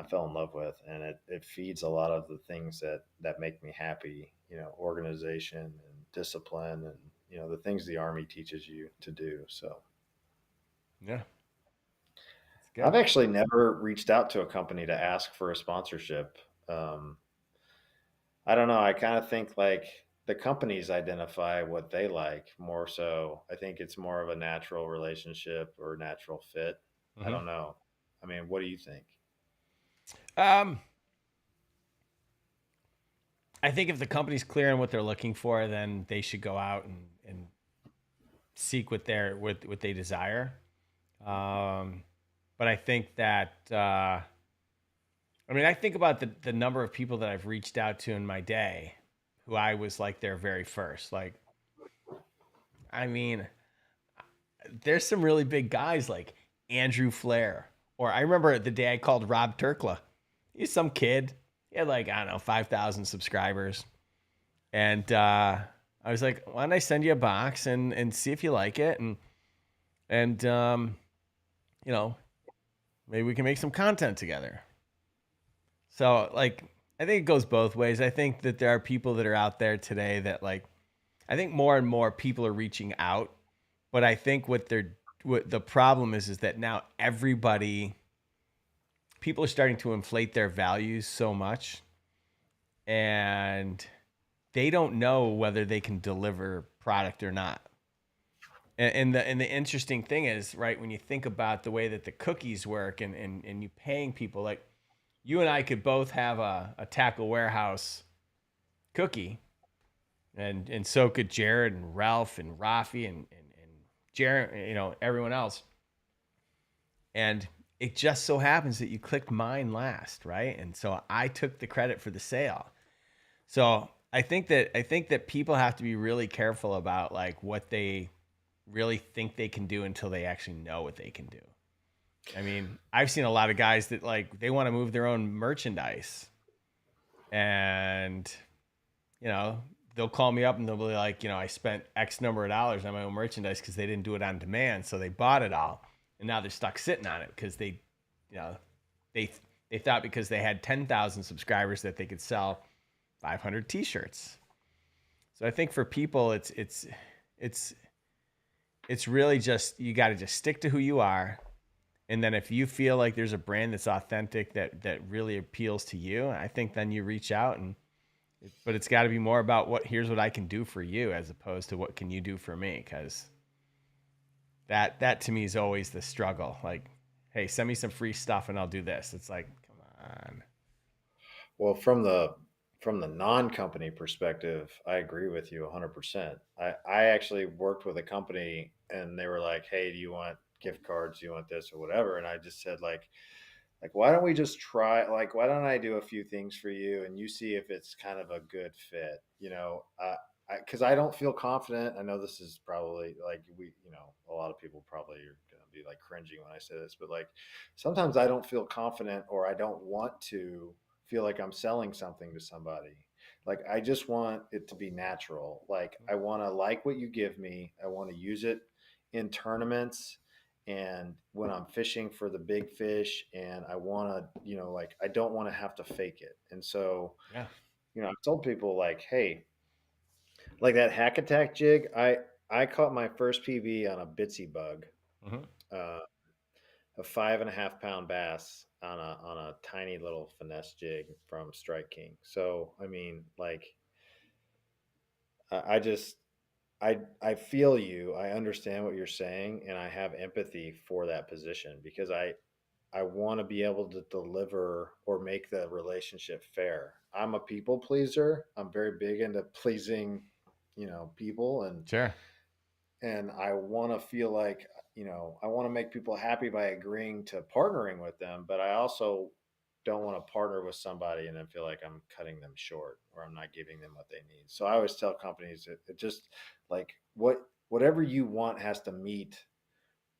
fell in love with, and it feeds a lot of the things that make me happy, organization and discipline and the things the Army teaches you to do. So Yeah. That's I've good. actually never reached out to a company to ask for a sponsorship. I don't know. I kind of think like the companies identify what they like more so. I think it's more of a natural relationship or natural fit. I Mm-hmm. don't know. I mean, what do you think? I think if the company's clear on what they're looking for, then they should go out and seek what they desire. But I think that I think about the number of people that I've reached out to in my day, who I was like their very first. Like, I mean, there's some really big guys like Andrew Flair, or I remember the day I called Rob Turkla. He's some kid. He had like, I don't know, 5,000 subscribers. And I was like, why don't I send you a box and see if you like it? And maybe we can make some content together. So like, I think it goes both ways. I think that there are people that are out there today that like, I think more and more people are reaching out, but I think what the problem is that now people are starting to inflate their values so much, and they don't know whether they can deliver product or not. And the interesting thing is, right, when you think about the way that the cookies work and you paying people, like you and I could both have a Tackle Warehouse cookie, and so could Jared and Ralph and Rafi and Jared, everyone else. And it just so happens that you clicked mine last, right? And so I took the credit for the sale. So I think that people have to be really careful about like what they really think they can do until they actually know what they can do. I mean, I've seen a lot of guys that like they want to move their own merchandise, and they'll call me up and they'll be like, I spent X number of dollars on my own merchandise because they didn't do it on demand, so they bought it all, and now they're stuck sitting on it because they thought because they had 10,000 subscribers that they could sell 500 T-shirts. So I think for people, it's really just, you got to just stick to who you are. And then if you feel like there's a brand that's authentic, that really appeals to you, I think then you reach out but it's got to be more about here's what I can do for you, as opposed to what can you do for me? Because that to me is always the struggle. Like, hey, send me some free stuff and I'll do this. It's like, come on. Well, from the non-company perspective, I agree with you 100%. I actually worked with a company and they were like, hey, do you want gift cards? Do you want this or whatever? And I just said like, why don't we just try, like, why don't I do a few things for you and you see if it's kind of a good fit, because I don't feel confident. I know this is probably like a lot of people probably are going to be like cringing when I say this, but like sometimes I don't feel confident or I don't want to feel like I'm selling something to somebody. Like I just want it to be natural. Like I want to like what you give me. I want to use it in tournaments and when I'm fishing for the big fish, and I want to, like I don't want to have to fake it. And so, Yeah. I've told people like, hey, like that hack attack jig, I caught my first PB on a bitsy bug, Mhm. a 5.5 pound bass on a tiny little finesse jig from Strike King. So I mean, like, I just I feel you. I understand what you're saying, and I have empathy for that position because I want to be able to deliver or make the relationship fair. I'm a people pleaser. I'm very big into pleasing, people, Sure. and I want to feel like, I want to make people happy by agreeing to partnering with them, but I also don't want to partner with somebody and then feel like I'm cutting them short or I'm not giving them what they need. So I always tell companies that it just like whatever you want has to meet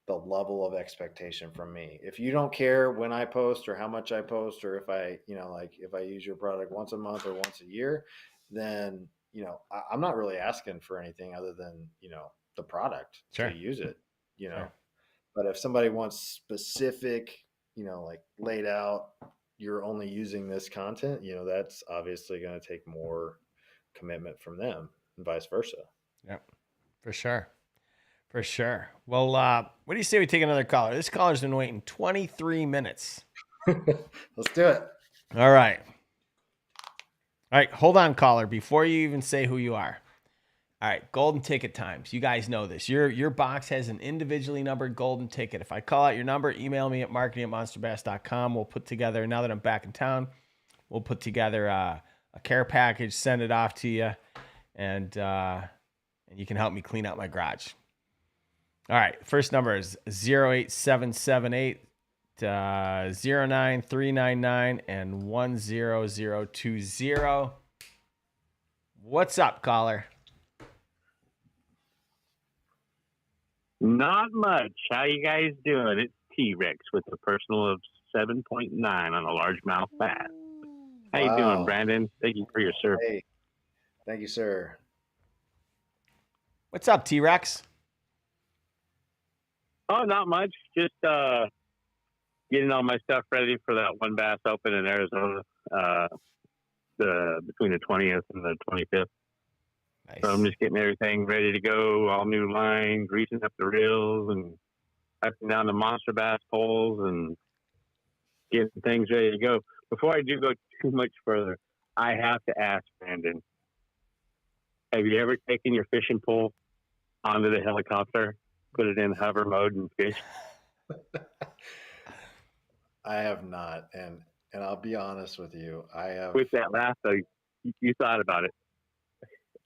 the level of expectation from me. If you don't care when I post or how much I post, or if I, like if I use your product once a month or once a year, then, I'm not really asking for anything other than, the product Sure. to use it, Sure. but if somebody wants specific, like laid out, you're only using this content, that's obviously going to take more commitment from them and vice versa. Yep. For sure. For sure. Well, what do you say we take another caller? This caller's been waiting 23 minutes. Let's do it. All right. All right. Hold on, caller, before you even say who you are. All right. Golden ticket times. You guys know this. Your box has an individually numbered golden ticket. If I call out your number, email me at marketing@monsterbass.com. We'll put together, now that I'm back in town, we'll put together a care package, send it off to you, and you can help me clean out my garage. All right. First number is 08778 09399 and 10020. What's up, caller? Not much. How you guys doing? It's T-Rex with a personal of 7.9 on a largemouth bass. How you doing, Brandon? Thank you for your service. Hey, thank you, sir. What's up, T-Rex? Oh, not much. Just getting all my stuff ready for that one bass open in Arizona, between the 20th and the 25th. Nice. So I'm just getting everything ready to go, all new lines, greasing up the reels, and piping down the monster bass poles, and getting things ready to go. Before I do go too much further, I have to ask Brandon, have you ever taken your fishing pole onto the helicopter, put it in hover mode, and fish? I have not, and I'll be honest with you, I have. With that laugh, though, you thought about it.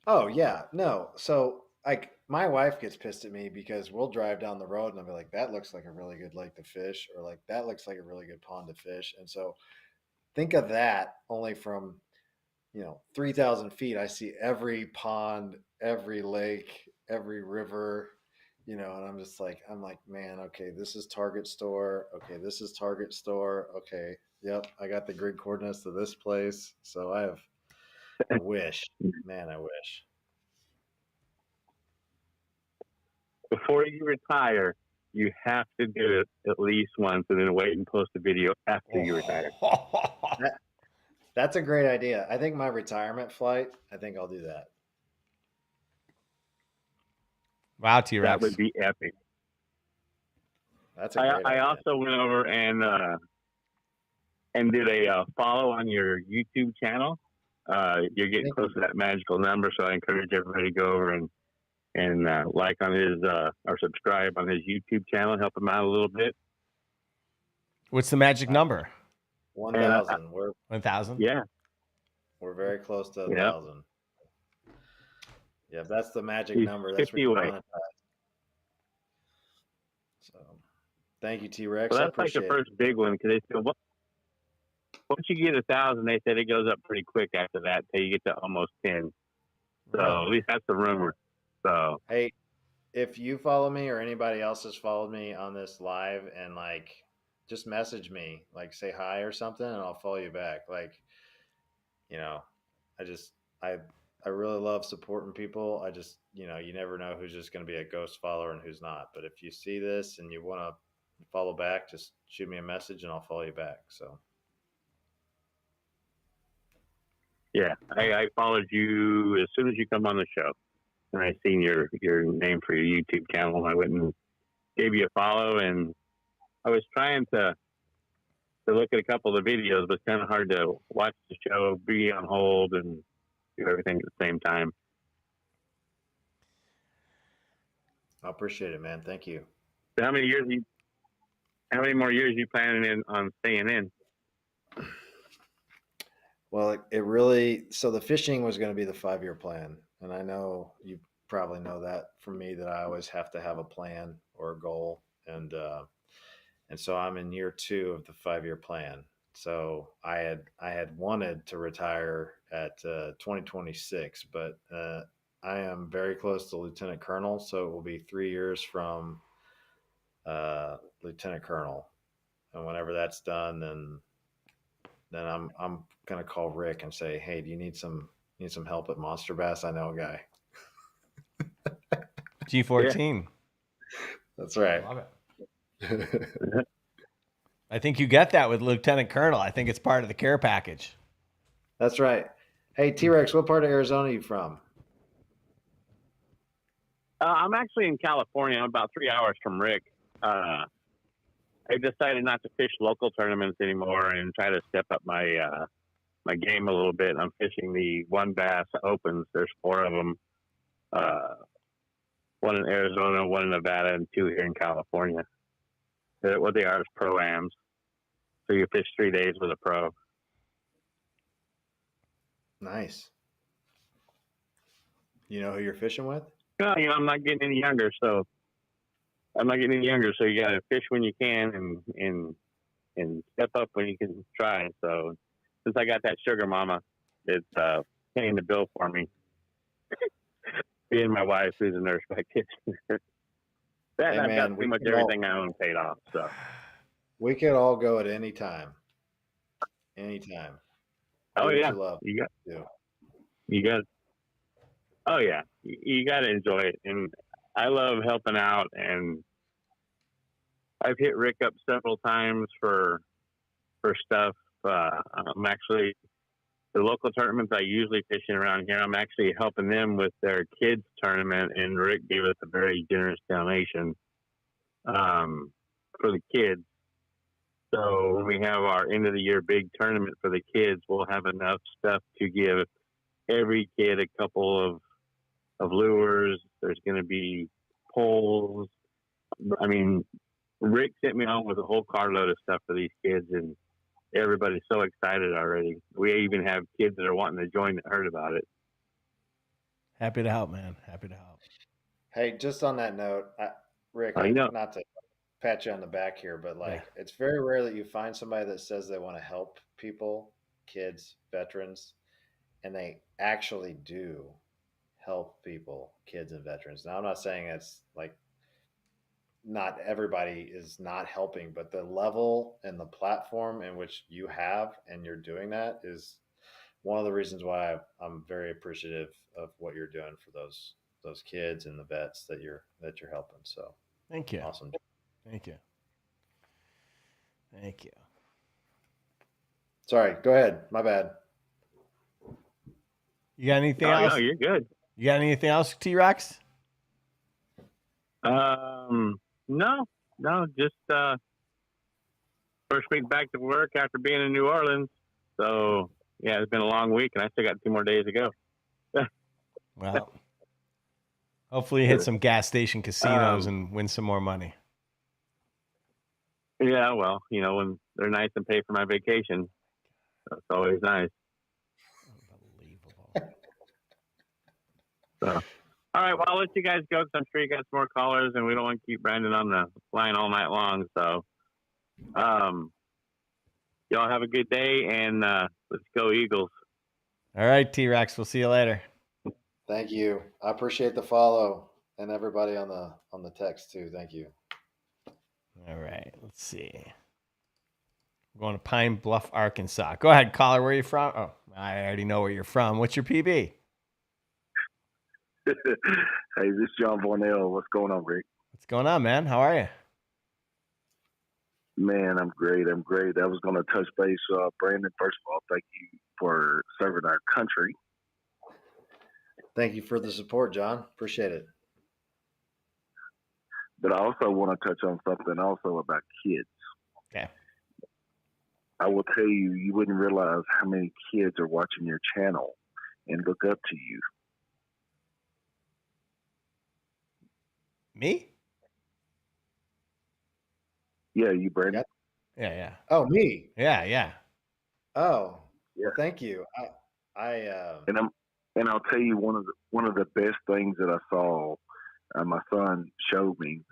Oh yeah, no. So like my wife gets pissed at me because we'll drive down the road and I'll be like, that looks like a really good lake to fish, or like that looks like a really good pond to fish. And so think of that only from 3,000 feet. I see every pond, every lake, every river, and I'm like, man, okay, this is Target store. Okay, this is Target store. Okay, yep, I got the grid coordinates to this place. So I wish, man, I wish. Before you retire, you have to do it at least once, and then wait and post a video after you retire. That's a great idea. I think my retirement flight, I think I'll do that. Wow, T-Rex. That would be epic. That's a great idea. I also went over and did a follow on your YouTube channel. You're getting close to that magical number, so I encourage everybody to go over and like on his or subscribe on his YouTube channel, help him out a little bit. What's the magic number? 1,000. We're 1,000. Yeah, we're very close to 1,000. Yep. Yeah, if that's the magic He's number. That's 50 away. monetized. So Thank you, T-Rex. Well, I that's like the appreciate it. first big one because they said, once you get 1,000, they said it goes up pretty quick after that till you get to almost 10. So at least that's the rumor. So Hey, if you follow me or anybody else has followed me on this live and like just message me, like say hi or something, and I'll follow you back. Like, you know, I just I really love supporting people. I just, you know, you never know who's just going to be a ghost follower and who's not. But if you see this and you want to follow back, just shoot me a message and I'll follow you back. So yeah, I followed you as soon as you come on the show, and I seen your name for your YouTube channel. I went and gave you a follow, and I was trying to look at a couple of the videos, but it's kind of hard to watch the show, be on hold, and do everything at the same time. I appreciate it, man. Thank you. So how many more years you planning on staying in? Well, it really, so the fishing was going to be the 5-year plan. And I know you probably know that from me, that I always have to have a plan or a goal. And so I'm in year 2 of the 5-year plan. So I had wanted to retire at 2026, but I am very close to Lieutenant Colonel. So it will be 3 years from Lieutenant Colonel. And whenever that's done, then I'm gonna call Rick and say, hey, do you need some help at Monster Bass? I know a guy. G14. Yeah. That's right. I love it. I think you get that with Lieutenant Colonel. I think it's part of the care package. That's right. Hey, T-Rex, what part of Arizona are you from? I'm actually in California. I'm about 3 hours from Rick. I decided not to fish local tournaments anymore and try to step up my my game a little bit. I'm fishing the One Bass Opens. There's 4 of them. 1 in Arizona, 1 in Nevada, and 2 here in California. What they are is pro-ams. So you fish 3 days with a pro. Nice. You know who you're fishing with? No, I'm not getting any younger, so you got to fish when you can and step up when you can try. So since I got that sugar mama, it's paying the bill for me. Being my wife, who's a nurse practitioner. That, hey, I've got pretty much everything I own paid off. So we could all go at any time. Anytime. Oh yeah, you got. Oh yeah, you got to enjoy it, and I love helping out. And I've hit Rick up several times for stuff. I'm actually the local tournaments I usually fishing around here. I'm actually helping them with their kids tournament, and Rick gave us a very generous donation for the kids. So when we have our end of the year big tournament for the kids, we'll have enough stuff to give every kid a couple of lures. There's going to be poles. I mean, Rick sent me home with a whole carload of stuff for these kids, and everybody's so excited already. We even have kids that are wanting to join that heard about it. Happy to help, man. Happy to help. Hey, just on that note, Rick, not to pat you on the back here, but it's very rare that you find somebody that says they want to help people, kids, veterans, and they actually do help people, kids and veterans. Now, I'm not saying it's like not everybody is not helping, but the level and the platform in which you have and you're doing that is one of the reasons why I'm very appreciative of what you're doing for those kids and the vets that you're helping. So thank you. Awesome. Thank you. Thank you. Sorry, go ahead. My bad. You got anything else? No, you're good. You got anything else, T-Rex? No, just first week back to work after being in New Orleans. So yeah, it's been a long week, and I still got 2 more days to go. Well, hopefully you hit some gas station casinos and win some more money. Yeah, well, when they're nice and pay for my vacation, that's always nice. Unbelievable. So, All right, well, I'll let you guys go because I'm sure you got some more callers, and we don't want to keep Brandon on the line all night long. So, y'all have a good day, and let's go Eagles. All right, T-Rex. We'll see you later. Thank you. I appreciate the follow, and everybody on the text too. Thank you. All right. Let's see. We're going to Pine Bluff, Arkansas. Go ahead, caller. Where are you from? Oh, I already know where you're from. What's your PB? Hey, this is John Vornell. What's going on, Rick? What's going on, man? How are you? Man, I'm great. I was going to touch base. Brandon, first of all, thank you for serving our country. Thank you for the support, John. Appreciate it. But I also want to touch on something also about kids. Okay. I will tell you, you wouldn't realize how many kids are watching your channel and look up to you. Me? Yeah, you, Brandon. Yeah. Oh, me? Yeah. Oh, yeah. Well, thank you. And I'll tell you one of the best things that I saw. My son showed me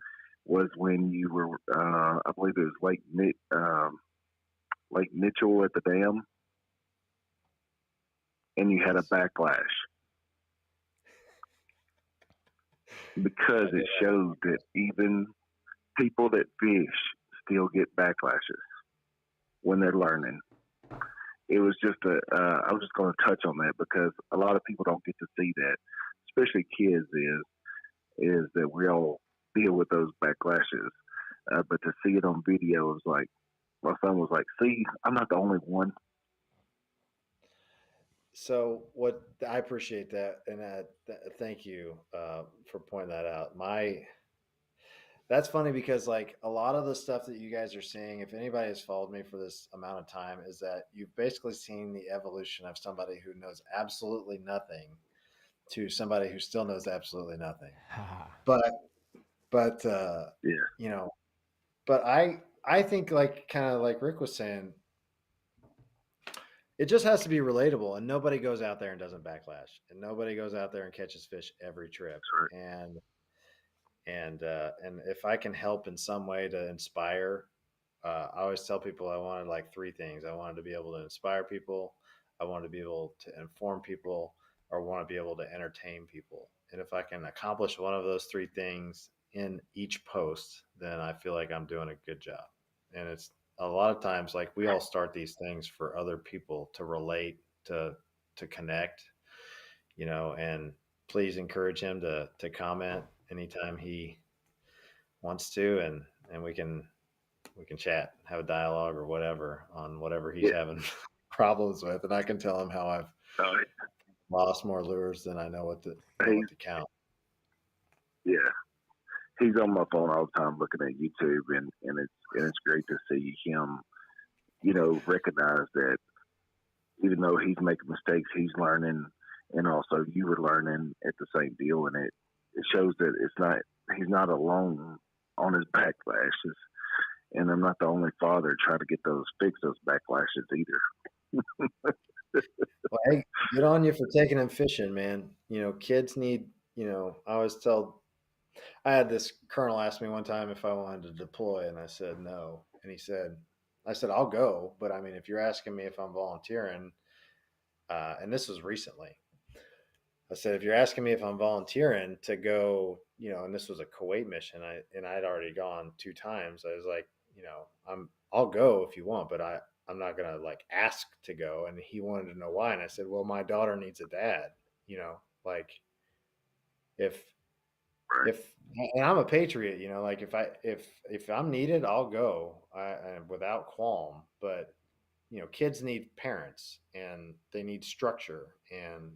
was when you were, I believe it was Lake Mitchell at the dam, and you had a backlash because it showed that even people that fish still get backlashes when they're learning. It was just I was just going to touch on that because a lot of people don't get to see that, especially kids, is that we all deal with those backlashes. But to see it on video, it was like, my son was like, see, I'm not the only one. So I appreciate that. And thank you for pointing that out. That's funny because like a lot of the stuff that you guys are seeing, if anybody has followed me for this amount of time, is that you've basically seen the evolution of somebody who knows absolutely nothing to somebody who still knows absolutely nothing. But yeah, but I think like kind of like Rick was saying, it just has to be relatable, and nobody goes out there and doesn't backlash, and nobody goes out there and catches fish every trip. Right. And if I can help in some way to inspire, I always tell people I wanted like three things. I wanted to be able to inspire people, I wanted to be able to inform people, or want to be able to entertain people. And if I can accomplish one of those three things in each post, then I feel like I'm doing a good job. And it's a lot of times like we all start these things for other people to relate, to connect, and please encourage him to comment anytime he wants to, and we can chat, have a dialogue or whatever on whatever he's having problems with, and I can tell him how I've lost more lures than I know what to count. Yeah, he's on my phone all the time looking at YouTube, and it's great to see him, recognize that even though he's making mistakes, he's learning, and also you were learning at the same deal, and it shows that he's not alone on his backlashes, and I'm not the only father trying to fix those backlashes either. Well, hey, good on you for taking him fishing, man. Kids need, I always I had this colonel ask me one time if I wanted to deploy, and I said no. And I said, I'll go, but I mean, if you're asking me if I'm volunteering, and this was recently, I said, if you're asking me if I'm volunteering to go, and this was a Kuwait mission, I'd already gone 2 times. I was like, I'll go if you want, but I'm not going to like ask to go. And he wanted to know why. And I said, well, my daughter needs a dad, like if, and I'm a patriot, like if I'm needed, I'll go without qualm, but kids need parents and they need structure. And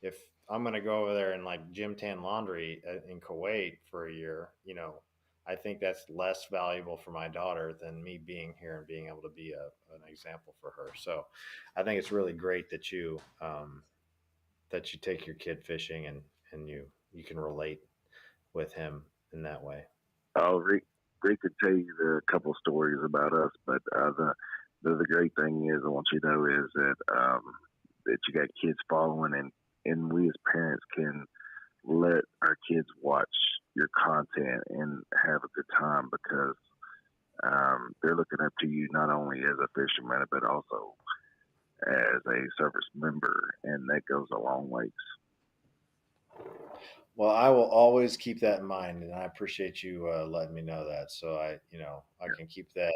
if I'm going to go over there and like gym tan laundry in Kuwait for a year, I think that's less valuable for my daughter than me being here and being able to be an example for her. So I think it's really great that you take your kid fishing and you can relate with him in that way. Oh, Rick could tell you a couple stories about us, but the great thing is, I want you to know is that that you got kids following, and we as parents can let our kids watch your content and have a good time because they're looking up to you not only as a fisherman but also as a service member, and that goes a long ways. Well, I will always keep that in mind, and I appreciate you letting me know that. So I can keep that,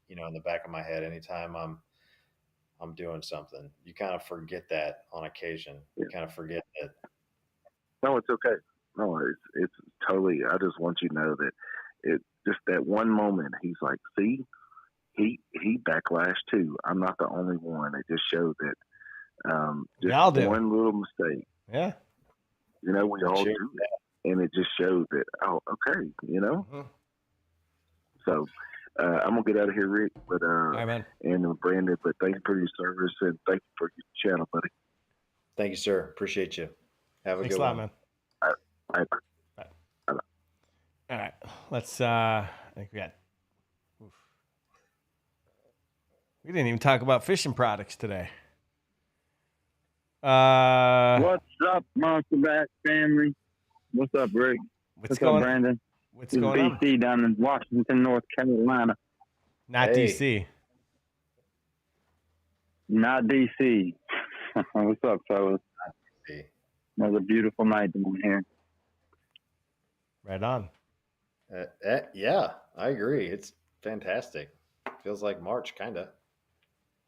in the back of my head anytime I'm doing something. You kind of forget that on occasion. You kind of forget that. No, it's okay. No, it's totally. I just want you to know that it just that one moment. He's like, see, he backlashed too. I'm not the only one. It just showed that We all just do. one little mistake. Yeah. We all do that, and it just showed that. Oh, okay, Mm-hmm. So I'm gonna get out of here, Rick. But All right, man. and Brandon. But thank you for your service and thank you for your channel, buddy. Thank you, sir. Appreciate you. Have a Thanks good a lot, one. man. Bye. All right. Let's I think we got. Oof. We didn't even talk about fishing products today. What's up, Monster Bass family? What's up, Rick? What's up, going Brandon? What's This is going on? BC down in Washington, North Carolina. Not Hey. DC. Not DC. What's up, fellas? Hey. Another beautiful night down here. Right on. Yeah, I agree. It's fantastic. Feels like March, kind of.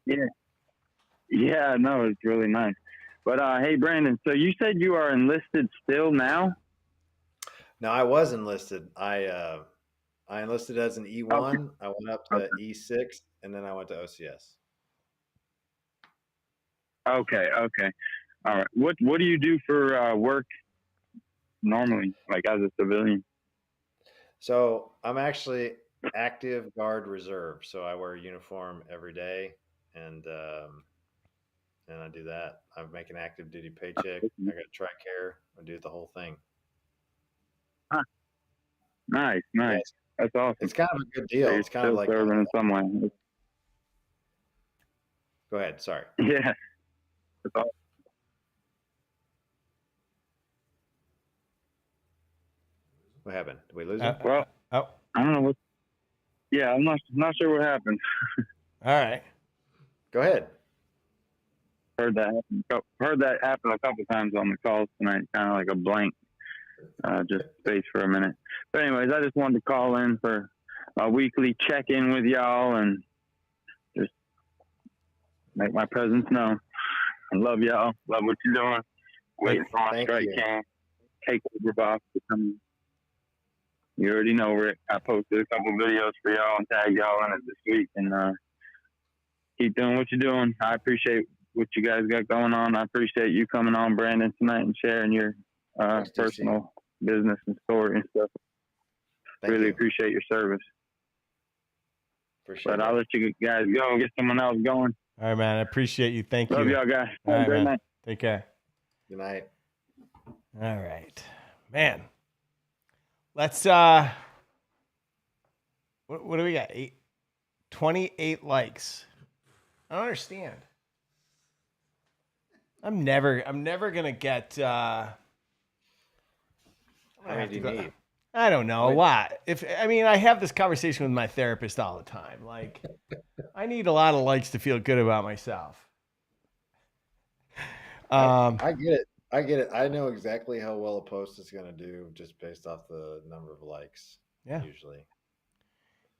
Yeah, no, it's really nice. But hey, Brandon, so you said you are enlisted still now? No, I was enlisted. I enlisted as an E1. I went up to E6, and then I went to OCS. Okay. All right. What do you do for work normally, like as a civilian? So I'm actually active guard reserve. So I wear a uniform every day, and I do that. I make an active duty paycheck. I got TRICARE. I do the whole thing. Nice. Yeah, That's awesome. it's kind of a good deal. So you're It's kind of still like serving in some way. Go ahead. Sorry. Yeah. That's awesome. What happened? Did we lose him? Well, Oh, I don't know what. Yeah, I'm not sure what happened. all right. Go ahead. Heard that happen a couple times on the calls tonight. Kind of like a blank, just space for a minute. But anyways, I just wanted to call in for a weekly check-in with y'all and just make my presence known. I love y'all. Love what you're doing. Waiting for my Thank strike you. can takeover box to come. You already know, Rick. I posted a couple videos for y'all and tagged y'all in it this week. And keep doing what you're doing. I appreciate what you guys got going on. I appreciate you coming on, Brandon, tonight and sharing your personal business and story and stuff. Really appreciate your service. Appreciate But I'll let you guys go and get someone else going. All right, man. I appreciate you. Thank Love you. y'all guys. All Have a right, great man. night. Take care. Good night. All right, man. Let's what do we got? 28 likes. I don't understand. I'm never gonna get How many do you need? I don't know. A lot. I have this conversation with my therapist all the time. Like, I need a lot of likes to feel good about myself. I get it. I know exactly how well a post is going to do just based off the number of likes. Yeah. Usually.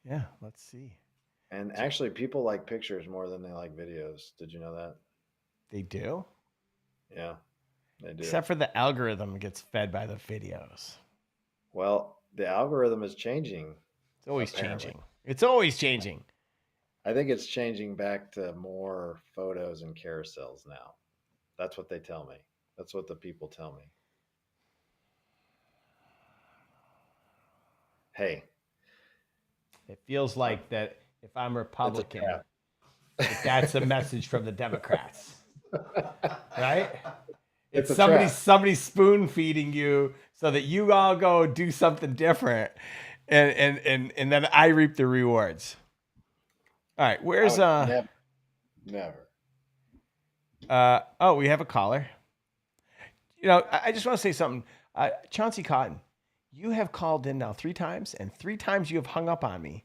Yeah. Let's see. And actually, people like pictures more than they like videos. Did you know that? They do? Yeah, they do. Except for the algorithm gets fed by the videos. Well, the algorithm is changing. It's always apparently. changing. It's always changing. I think it's changing back to more photos and carousels now. That's what they tell me. That's what the people tell me. Hey. It feels like that if I'm Republican, that's a message from the Democrats. Right? It's somebody spoon feeding you so that you all go do something different. And then I reap the rewards. All right, where's never. We have a caller. I just want to say something. Chauncey Cotton, you have called in now 3 times, and 3 times you have hung up on me.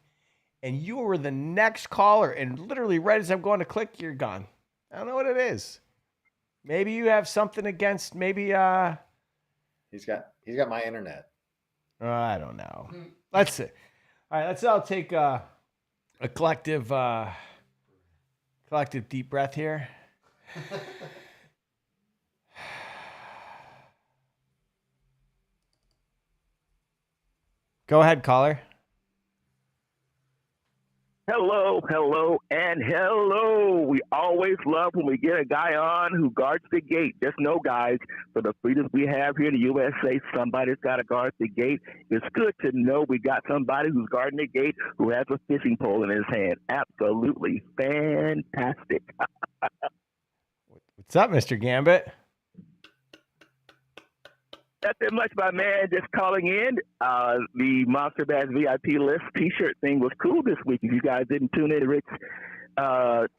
And you were the next caller, and literally right as I'm going to click, you're gone. I don't know what it is. Maybe you have something against maybe He's got my internet. I don't know. Let's see. All right, let's all take a collective deep breath here. Go ahead, caller. Hello, hello, and hello. We always love when we get a guy on who guards the gate. Just know, guys, for the freedoms we have here in the USA, somebody's got to guard the gate. It's good to know we got somebody who's guarding the gate who has a fishing pole in his hand. Absolutely fantastic. What's up, Mr. Gambit? Nothing much, my man. Just calling in. The Monster Bass VIP list T-shirt thing was cool this week. If you guys didn't tune in to Rick's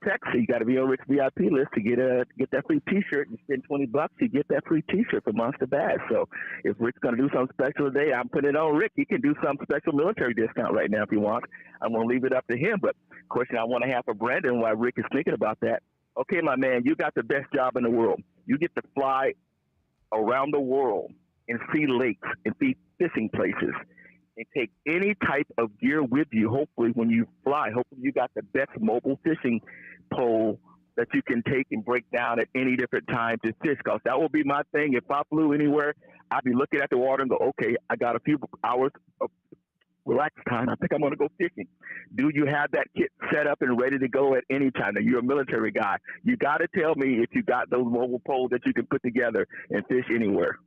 text, you got to be on Rick's VIP list to get that free T-shirt. You spend $20, you get that free T-shirt for Monster Bass. So if Rick's going to do something special today, I'm putting it on Rick. He can do some special military discount right now if he wants. I'm going to leave it up to him. But question I want to have for Brandon while Rick is thinking about that. Okay, my man, you got the best job in the world. You get to fly around the world and see lakes and see fishing places and take any type of gear with you. Hopefully when you fly, hopefully you got the best mobile fishing pole that you can take and break down at any different time to fish. Because that will be my thing. If I flew anywhere, I'd be looking at the water and go, okay, I got a few hours of relax time. I think I'm going to go fishing. Do you have that kit set up and ready to go at any time? Now, you're a military guy. You got to tell me if you got those mobile poles that you can put together and fish anywhere.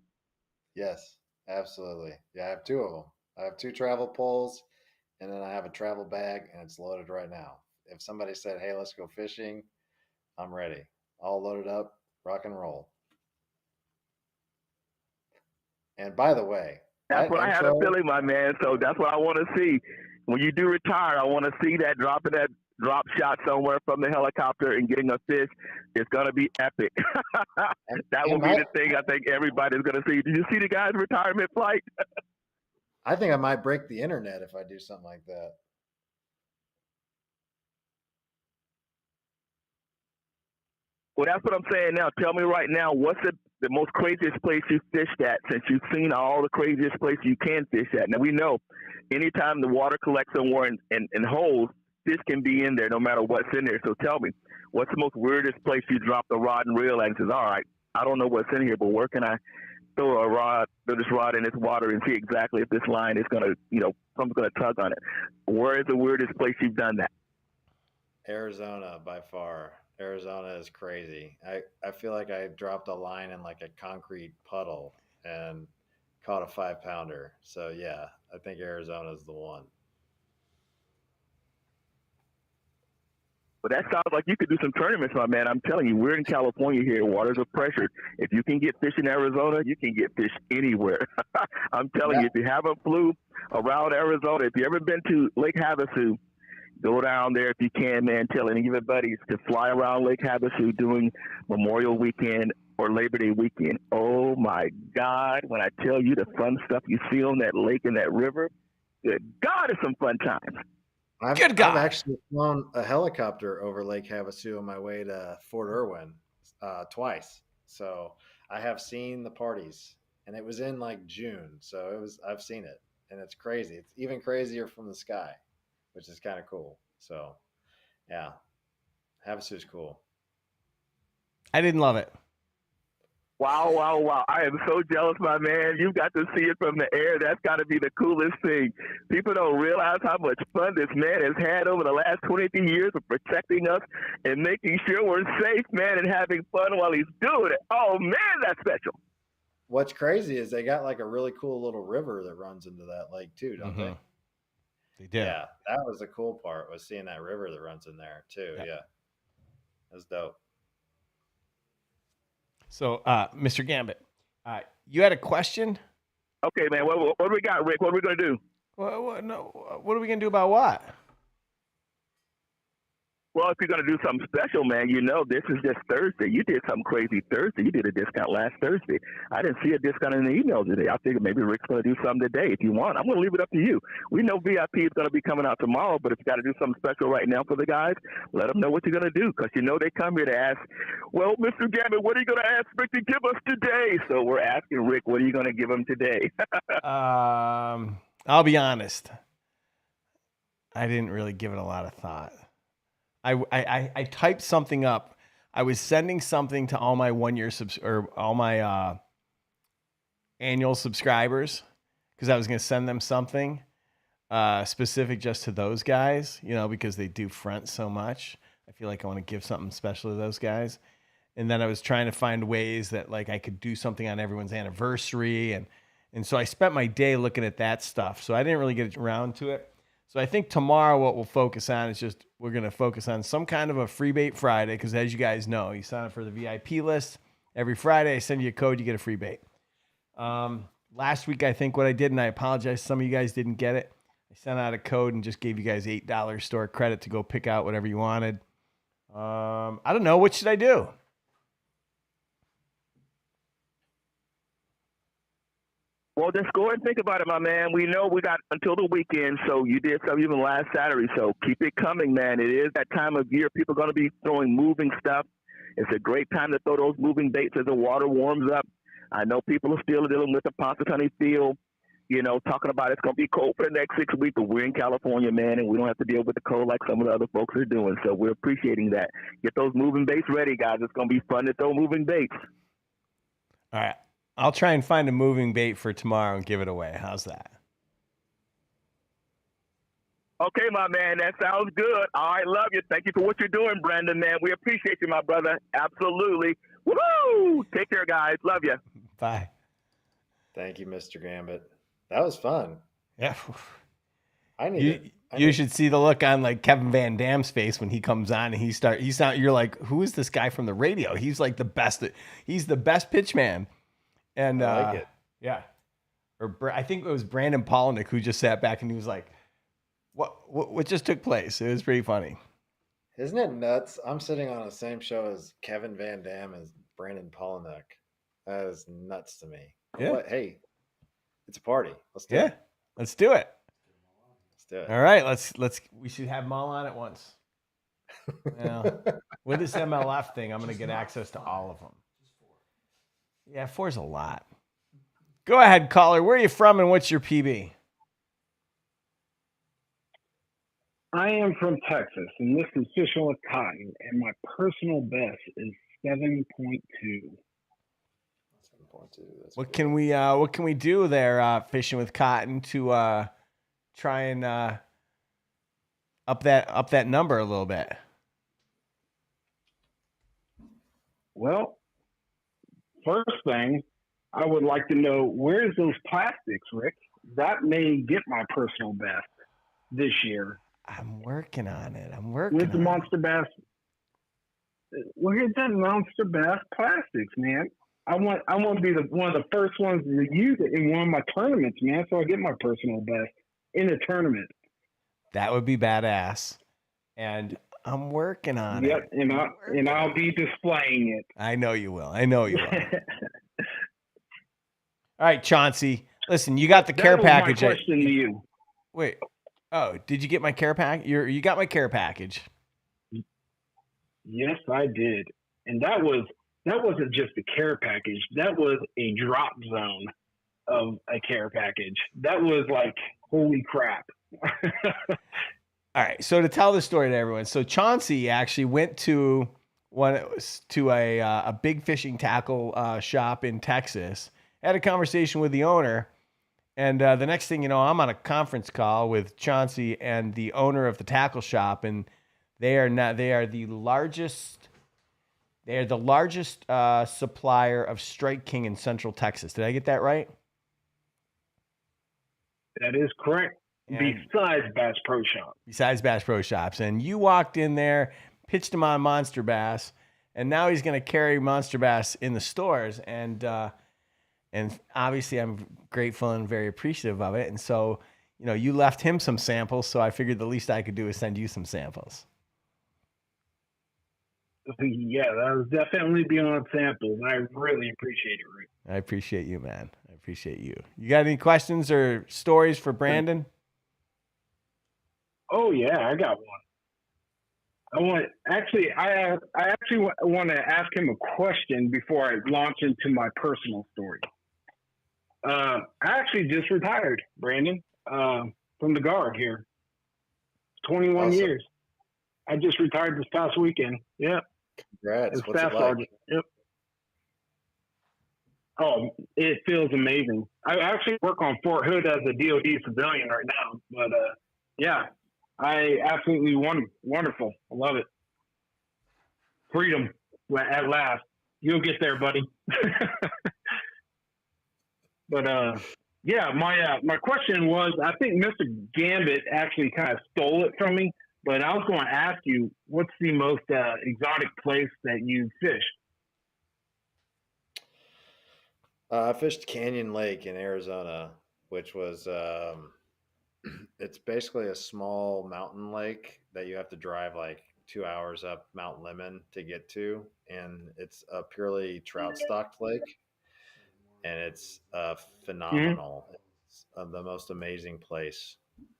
Yes, absolutely. Yeah, I have 2 of them. I have 2 travel poles, and then I have a travel bag, and it's loaded right now. If somebody said, hey, let's go fishing, I'm ready. All loaded up, rock and roll. And by the way, that's what I had a feeling, my man. So that's what I want to see. When you do retire, I want to see that drop shot somewhere from the helicopter and getting a fish. It's going to be epic. That will be the thing I think everybody's going to see. Did you see the guy's retirement flight? I think I might break the internet if I do something like that. Well, that's what I'm saying now. Tell me right now, what's the most craziest place you fished at since you've seen all the craziest places you can fish at? Now, we know anytime the water collects somewhere in holes, fish can be in there no matter what's in there. So tell me, what's the most weirdest place you dropped a rod and reel at and says, all right, I don't know what's in here, but where can I throw this rod in this water and see exactly if this line is going to, someone's going to tug on it? Where is the weirdest place you've done that? Arizona, by far. Arizona is crazy. I feel like I dropped a line in like a concrete puddle and caught a 5-pounder. So yeah, I think Arizona is the one. But that sounds like you could do some tournaments, my man. I'm telling you, we're in California here. Waters are pressured. If you can get fish in Arizona, you can get fish anywhere. I'm telling you, if you haven't flew around Arizona, if you ever been to Lake Havasu, go down there if you can, man. Tell any of your buddies to fly around Lake Havasu during Memorial Weekend or Labor Day weekend. Oh, my God. When I tell you the fun stuff you see on that lake and that river, good God, it's some fun times. I've actually flown a helicopter over Lake Havasu on my way to Fort Irwin twice. So I have seen the parties, and it was in like June. So I've seen it, and it's crazy. It's even crazier from the sky, which is kind of cool. So yeah, Havasu is cool. I didn't love it. Wow, wow, wow. I am so jealous, my man. You got to see it from the air. That's got to be the coolest thing. People don't realize how much fun this man has had over the last 23 years of protecting us and making sure we're safe, man, and having fun while he's doing it. Oh, man, that's special. What's crazy is they got like a really cool little river that runs into that lake too, don't they? They did. Yeah, that was the cool part, was seeing that river that runs in there too. Yeah. That's dope. So, Mr. Gambit, you had a question? Okay, man. What do we got, Rick? What are we going to do? What are we going to do about what? Well, if you're going to do something special, man, you know, this is just Thursday. You did something crazy Thursday. You did a discount last Thursday. I didn't see a discount in the email today. I figured maybe Rick's going to do something today. If you want, I'm going to leave it up to you. We know VIP is going to be coming out tomorrow, but if you got to do something special right now for the guys, let them know what you're going to do, because you know they come here to ask, well, Mr. Gambit, what are you going to ask Rick to give us today? So we're asking Rick, what are you going to give him today? I'll be honest. I didn't really give it a lot of thought. I typed something up. I was sending something to all my 1 year or all my annual subscribers, because I was going to send them something specific just to those guys, you know, because they do front so much. I feel like I want to give something special to those guys. And then I was trying to find ways that like I could do something on everyone's anniversary. And so I spent my day looking at that stuff. So I didn't really get around to it. So I think tomorrow what we'll focus on is just, we're going to focus on some kind of a free bait Friday, because as you guys know, you sign up for the VIP list. Every Friday I send you a code, you get a free bait. Last week I think what I did, and I apologize, some of you guys didn't get it, I sent out a code and just gave you guys $8 store credit to go pick out whatever you wanted. I don't know. What should I do? Well, just go and think about it, my man. We know we got until the weekend, so you did something even last Saturday, so keep it coming, man. It is that time of year. People are going to be throwing moving stuff. It's a great time to throw those moving baits as the water warms up. I know people are still dealing with the Pontchartrain field, you know, talking about it's going to be cold for the next 6 weeks, but we're in California, man, and we don't have to deal with the cold like some of the other folks are doing, so we're appreciating that. Get those moving baits ready, guys. It's going to be fun to throw moving baits. All right. I'll try and find a moving bait for tomorrow and give it away. How's that? Okay, my man. That sounds good. All right, love you. Thank you for what you're doing, Brandon, man. We appreciate you, my brother. Absolutely. Woo! Take care, guys. Love you. Bye. Thank you, Mr. Gambit. That was fun. Yeah. I need you should see the look on like Kevin Van Dam's face when he comes on and you're like, who is this guy from the radio? He's like the best. He's the best pitch man. And I like it. Yeah. Or I think it was Brandon Polnick who just sat back and he was like, what just took place? It was pretty funny. Isn't it nuts? I'm sitting on the same show as Kevin Van Dam as Brandon Polnick. That is nuts to me. Yeah. But, hey, it's a party. Let's do it. Let's do it. Let's do it. All right. We should have them all on at once. Well, with this MLF thing, I'm going to get access to all of them. Yeah, 4's a lot. Go ahead, caller. Where are you from and what's your PB? I am from Texas, and this is Fishing with Cotton, and my personal best is 7.2. 7.2. What can we do there, Fishing with Cotton, to try and up that number a little bit? Well, first thing, I would like to know, where's those plastics, Rick? That may get my personal best this year. I'm working on it. With the Monster Bass. Where's that Monster Bass plastics, man? I want to be one of the first ones to use it in one of my tournaments, man, so I get my personal best in a tournament. That would be badass. And I'm working on it. Yep, and I'll be displaying it. I know you will. All right, Chauncey. Listen, you got the care package. My question to you. Wait. Oh, did you get my care pack? You got my care package. Yes, I did. And that wasn't just a care package. That was a drop zone of a care package. That was like, holy crap. All right. So to tell the story to everyone, so Chauncey actually went to a big fishing tackle shop in Texas, had a conversation with the owner. And the next thing you know, I'm on a conference call with Chauncey and the owner of the tackle shop, and they are the largest supplier of Strike King in Central Texas. Did I get that right? That is correct. Besides Bass Pro Shop. Besides Bass Pro Shops. And you walked in there, pitched him on Monster Bass, and now he's going to carry Monster Bass in the stores. And obviously I'm grateful and very appreciative of it. And so, you left him some samples, so I figured the least I could do is send you some samples. Yeah, that was definitely beyond samples. I really appreciate it, Rick. I appreciate you, man. I appreciate you. You got any questions or stories for Brandon? Oh yeah, I got one. I actually want to ask him a question before I launch into my personal story. I actually just retired, Brandon, from the Guard here. 21 Awesome. years. I just retired this past weekend. Yep. Congrats. As What's staff it like? sergeant. Yep. Oh, it feels amazing. I actually work on Fort Hood as a DoD civilian right now, but yeah, I absolutely wonderful. I love it. Freedom at last. You'll get there, buddy. But yeah, my question was, I think Mr. Gambit actually kind of stole it from me, but I was going to ask you, what's the most exotic place that you fished? I fished Canyon Lake in Arizona, which was it's basically a small mountain lake that you have to drive like 2 hours up Mount Lemon to get to, and it's a purely trout stocked lake, and it's phenomenal. It's the most amazing place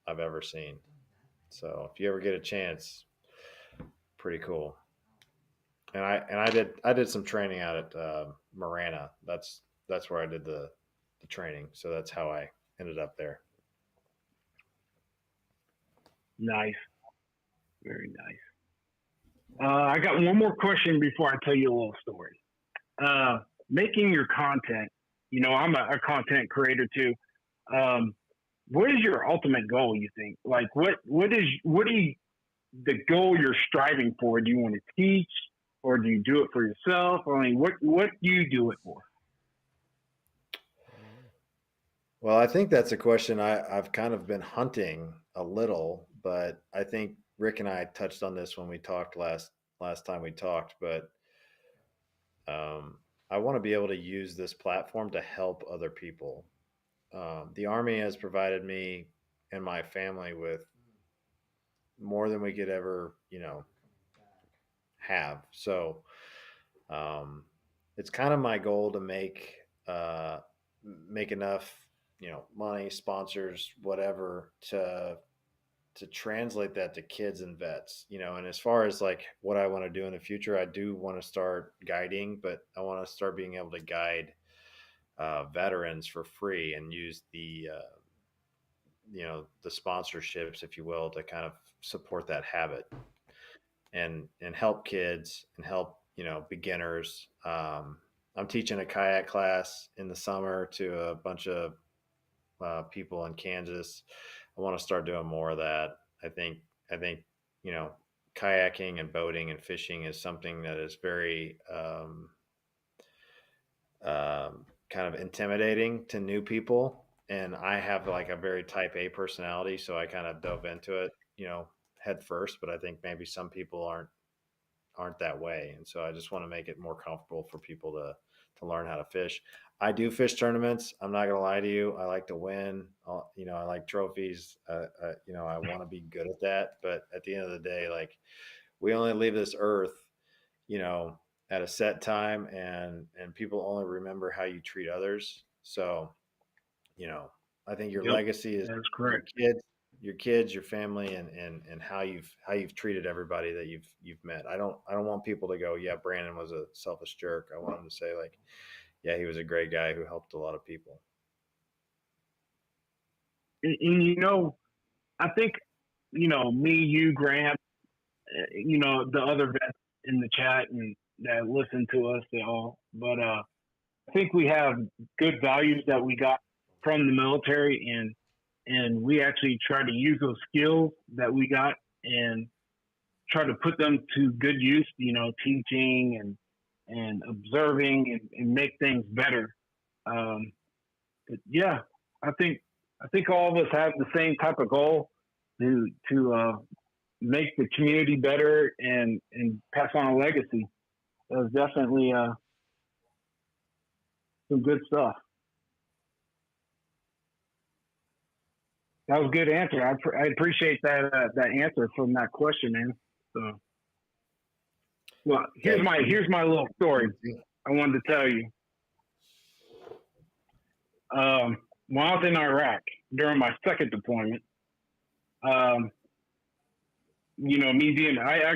I've ever seen. So if you ever get a chance, pretty cool. And I did some training out at Marana. That's where I did the training. So that's how I ended up there. Nice. Very nice. I got one more question before I tell you a little story. Making your content, I'm a content creator too. What is your ultimate goal, you think? Like what is the goal you're striving for? Do you want to teach, or do you do it for yourself? I mean, what do you do it for? Well, I think that's a question I've kind of been hunting a little, but I think Rick and I touched on this when we talked last time we talked, but I want to be able to use this platform to help other people. The Army has provided me and my family with more than we could ever, have. So it's kind of my goal to make enough, money, sponsors, whatever, to translate that to kids and vets, and as far as like what I want to do in the future, I do want to start guiding, but I want to start being able to guide veterans for free and use the sponsorships, if you will, to kind of support that habit and help kids and help, beginners. I'm teaching a kayak class in the summer to a bunch of people in Kansas. I want to start doing more of that. I think, kayaking and boating and fishing is something that is very, kind of intimidating to new people. And I have like a very type A personality. So I kind of dove into it, head first, but I think maybe some people aren't that way. And so I just want to make it more comfortable for people to learn how to fish. I do fish tournaments. I'm not going to lie to you. I like to win. I like trophies. I want to be good at that. But at the end of the day, like, we only leave this earth, at a set time, and people only remember how you treat others. So, I think your legacy is your kids, your family, and how you've treated everybody that you've met. I don't want people to go, yeah, Brandon was a selfish jerk. I want them to say, like, yeah, he was a great guy who helped a lot of people. And I think, me, you, Graham, the other vets in the chat and that listen to us, they all, but I think we have good values that we got from the military, and we actually try to use those skills that we got and try to put them to good use, teaching and observing and make things better. But yeah, I think all of us have the same type of goal to make the community better and pass on a legacy. That was definitely some good stuff. That was a good answer. I appreciate that answer from that question, man. So Well, here's my little story I wanted to tell you. When I was in Iraq during my second deployment, I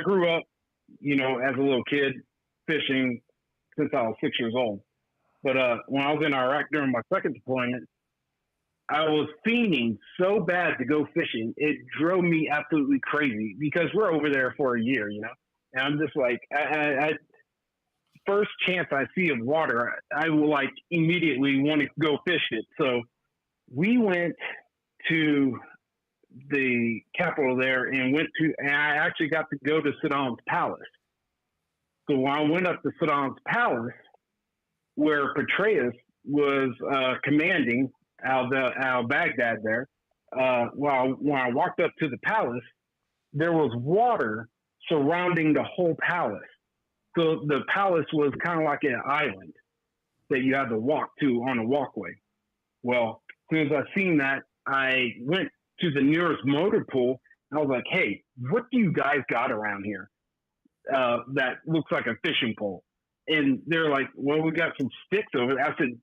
grew up, as a little kid fishing since I was 6 years old. But when I was in Iraq during my second deployment, I was fiending so bad to go fishing. It drove me absolutely crazy because we're over there for a year, and I'm just like, I first chance I see of water, I will like immediately want to go fish it. So we went to the capital there and I actually got to go to Saddam's palace. So when I went up to Saddam's palace, where Petraeus was commanding out of Baghdad there, when I walked up to the palace, there was water surrounding the whole palace. So the palace was kind of like an island that you had to walk to on a walkway. Well, as soon as I seen that, I went to the nearest motor pool. And I was like, hey, what do you guys got around here that looks like a fishing pole? And they're like, well, we got some sticks over there. I said,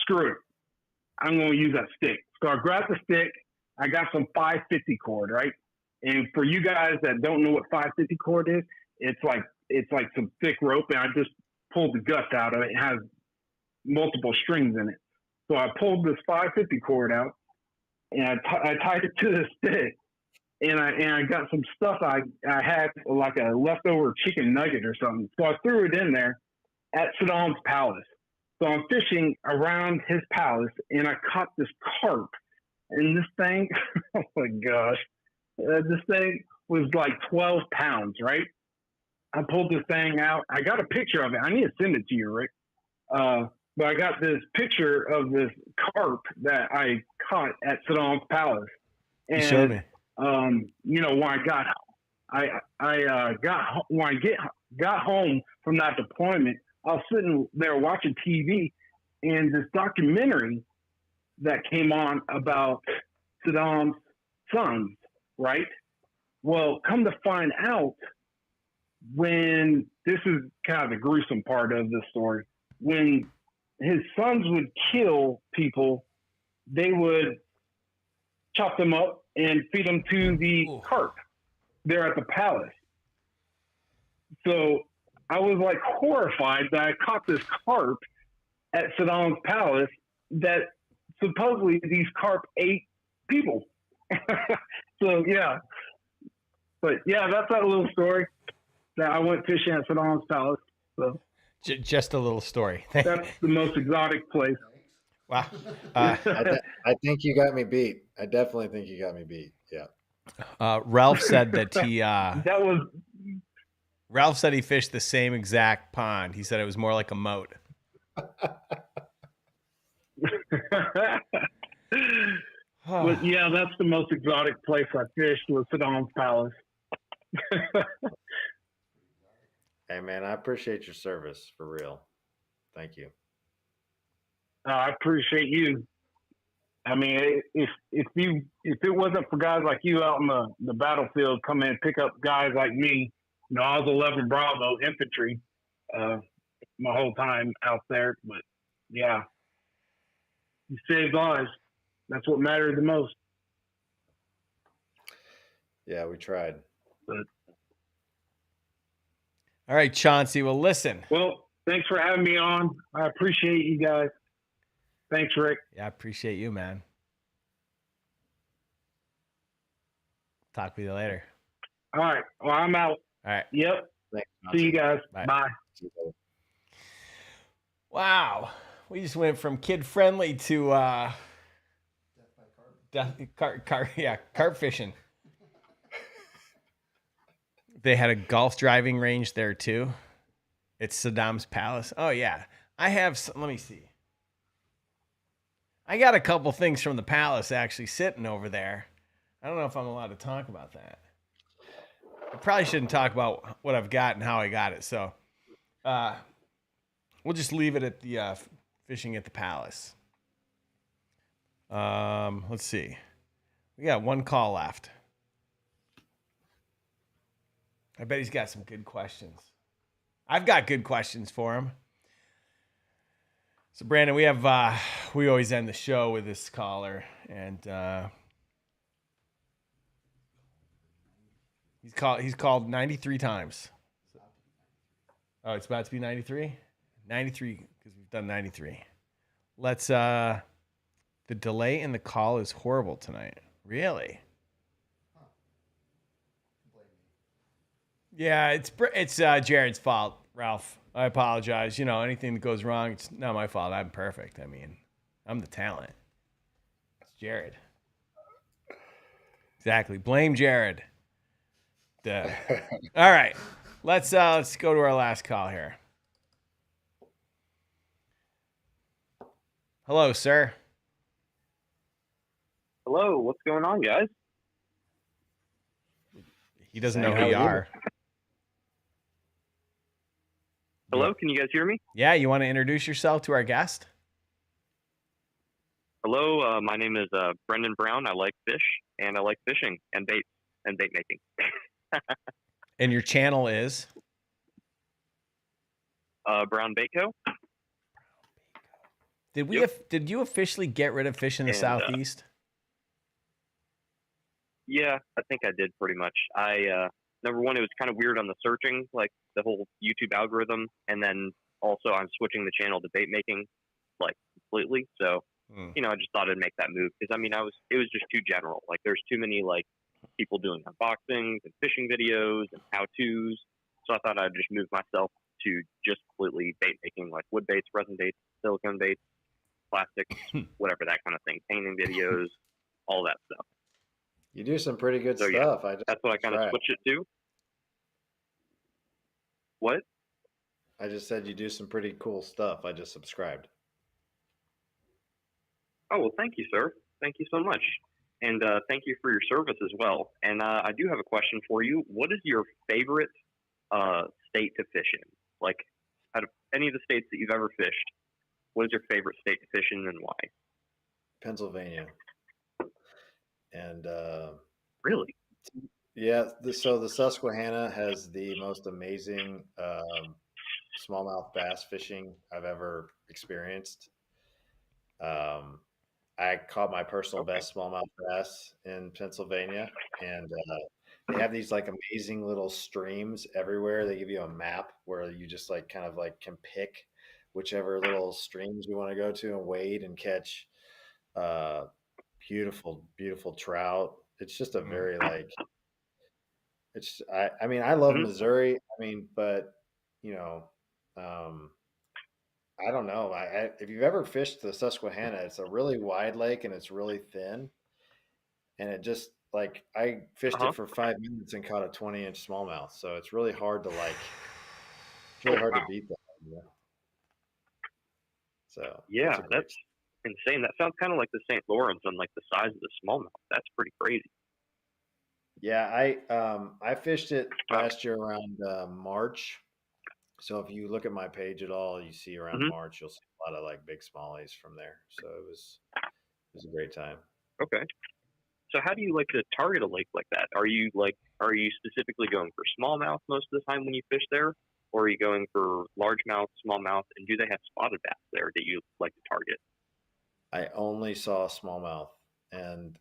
screw it. I'm going to use that stick. So I grabbed the stick. I got some 550 cord, right? And for you guys that don't know what 550 cord is, it's like some thick rope, and I just pulled the guts out of it. It has multiple strings in it. So I pulled this 550 cord out, and I tied it to the stick, and I got some stuff I had, like a leftover chicken nugget or something. So I threw it in there at Saddam's palace. So I'm fishing around his palace, and I caught this carp. And this thing, oh my gosh, this thing was like 12 pounds, right? I pulled this thing out. I got a picture of it. I need to send it to you, Rick. But I got this picture of this carp that I caught at Saddam's palace. And, you showed me. When I got home from that deployment, I was sitting there watching TV, and this documentary that came on about Saddam's sons, right? Well, come to find out, when this is kind of the gruesome part of the story, when his sons would kill people, they would chop them up and feed them to the carp there at the palace. So I was like horrified that I caught this carp at Saddam's palace, that supposedly these carp ate people. So yeah, but yeah, that's that little story that I went fishing at Saddam's palace. So just a little story. That's the most exotic place. Wow. I think you got me beat. I definitely think you got me beat. Yeah. Ralph said that he Ralph said he fished the same exact pond. He said it was more like a moat. But yeah, that's the most exotic place I fished, was Saddam's palace. Hey man, I appreciate your service, for real. Thank you. I appreciate you. I mean, if it wasn't for guys like you out in the battlefield, come in and pick up guys like me, I was 11 Bravo infantry my whole time out there. But yeah, you saved lives. That's what mattered the most. Yeah, we tried. But, all right, Chauncey. Well, listen. Well, thanks for having me on. I appreciate you guys. Thanks, Rick. Yeah, I appreciate you, man. Talk with you later. All right. Well, I'm out. All right. Yep. Thanks, see you guys. Bye. Bye. Wow. We just went from kid friendly to carp fishing. They had a golf driving range there too. It's Saddam's palace. Oh yeah. I have some, let me see. I got a couple things from the palace actually sitting over there. I don't know if I'm allowed to talk about that. I probably shouldn't talk about what I've got and how I got it. So we'll just leave it at the fishing at the palace. Let's see. We got one call left. I bet he's got some good questions. I've got good questions for him. So Brandon, we always end the show with this caller, and he's called 93 times. Oh, it's about to be 93? 93, because we've done 93. Let's the delay in the call is horrible tonight. Really? Yeah, it's Jared's fault, Ralph. I apologize. You know, anything that goes wrong, it's not my fault. I'm perfect. I mean, I'm the talent. It's Jared. Exactly. Blame Jared. Duh. All right. Let's go to our last call here. Hello, sir. Hello, what's going on, guys? He doesn't know who you are. Hello, can you guys hear me? Yeah, you want to introduce yourself to our guest? Hello, my name is Brendan Brown. I like fish, and I like fishing and bait making. And your channel is? Brown Bait Co. Did you officially get rid of fish in the Southeast? Yeah, I think I did pretty much. Number one, it was kind of weird on the searching, like the whole YouTube algorithm, and then also I'm switching the channel to bait making, like completely. So, you know, I just thought I'd make that move because it was just too general. Like there's too many like people doing unboxings and fishing videos and how-tos. So I thought I'd just move myself to just completely bait making, like wood baits, resin baits, silicone baits, plastics, whatever, that kind of thing, painting videos, all that stuff. You do some pretty good stuff. Yeah, that's what I kind of switched it to. What? I just said you do some pretty cool stuff. I just subscribed. Oh, well, thank you, sir. Thank you so much. And thank you for your service as well. And I do have a question for you. What is your favorite state to fish in? Like, out of any of the states that you've ever fished, what is your favorite state to fish in and why? Pennsylvania. And really? Yeah, so the Susquehanna has the most amazing smallmouth bass fishing I've ever experienced. I caught my personal best smallmouth bass in Pennsylvania, and they have these like amazing little streams everywhere. They give you a map where you just like kind of like can pick whichever little streams you want to go to and wade and catch beautiful, beautiful trout. It's just a very like, I mean, I love Missouri. I mean, but you know, I don't know. If you've ever fished the Susquehanna, it's a really wide lake and it's really thin. And it just like, I fished it for 5 minutes and caught a 20-inch smallmouth. So it's really hard to like, it's really hard to beat that. You know? So yeah, that's insane. That sounds kind of like the St. Lawrence on like the size of the smallmouth. That's pretty crazy. Yeah, I fished it last year around March. So if you look at my page at all, you see around March, you'll see a lot of like big smallies from there. So it was a great time. Okay. So how do you like to target a lake like that? Are you specifically going for smallmouth most of the time when you fish there? Or are you going for largemouth, smallmouth, and do they have spotted bass there that you like to target? I only saw smallmouth, and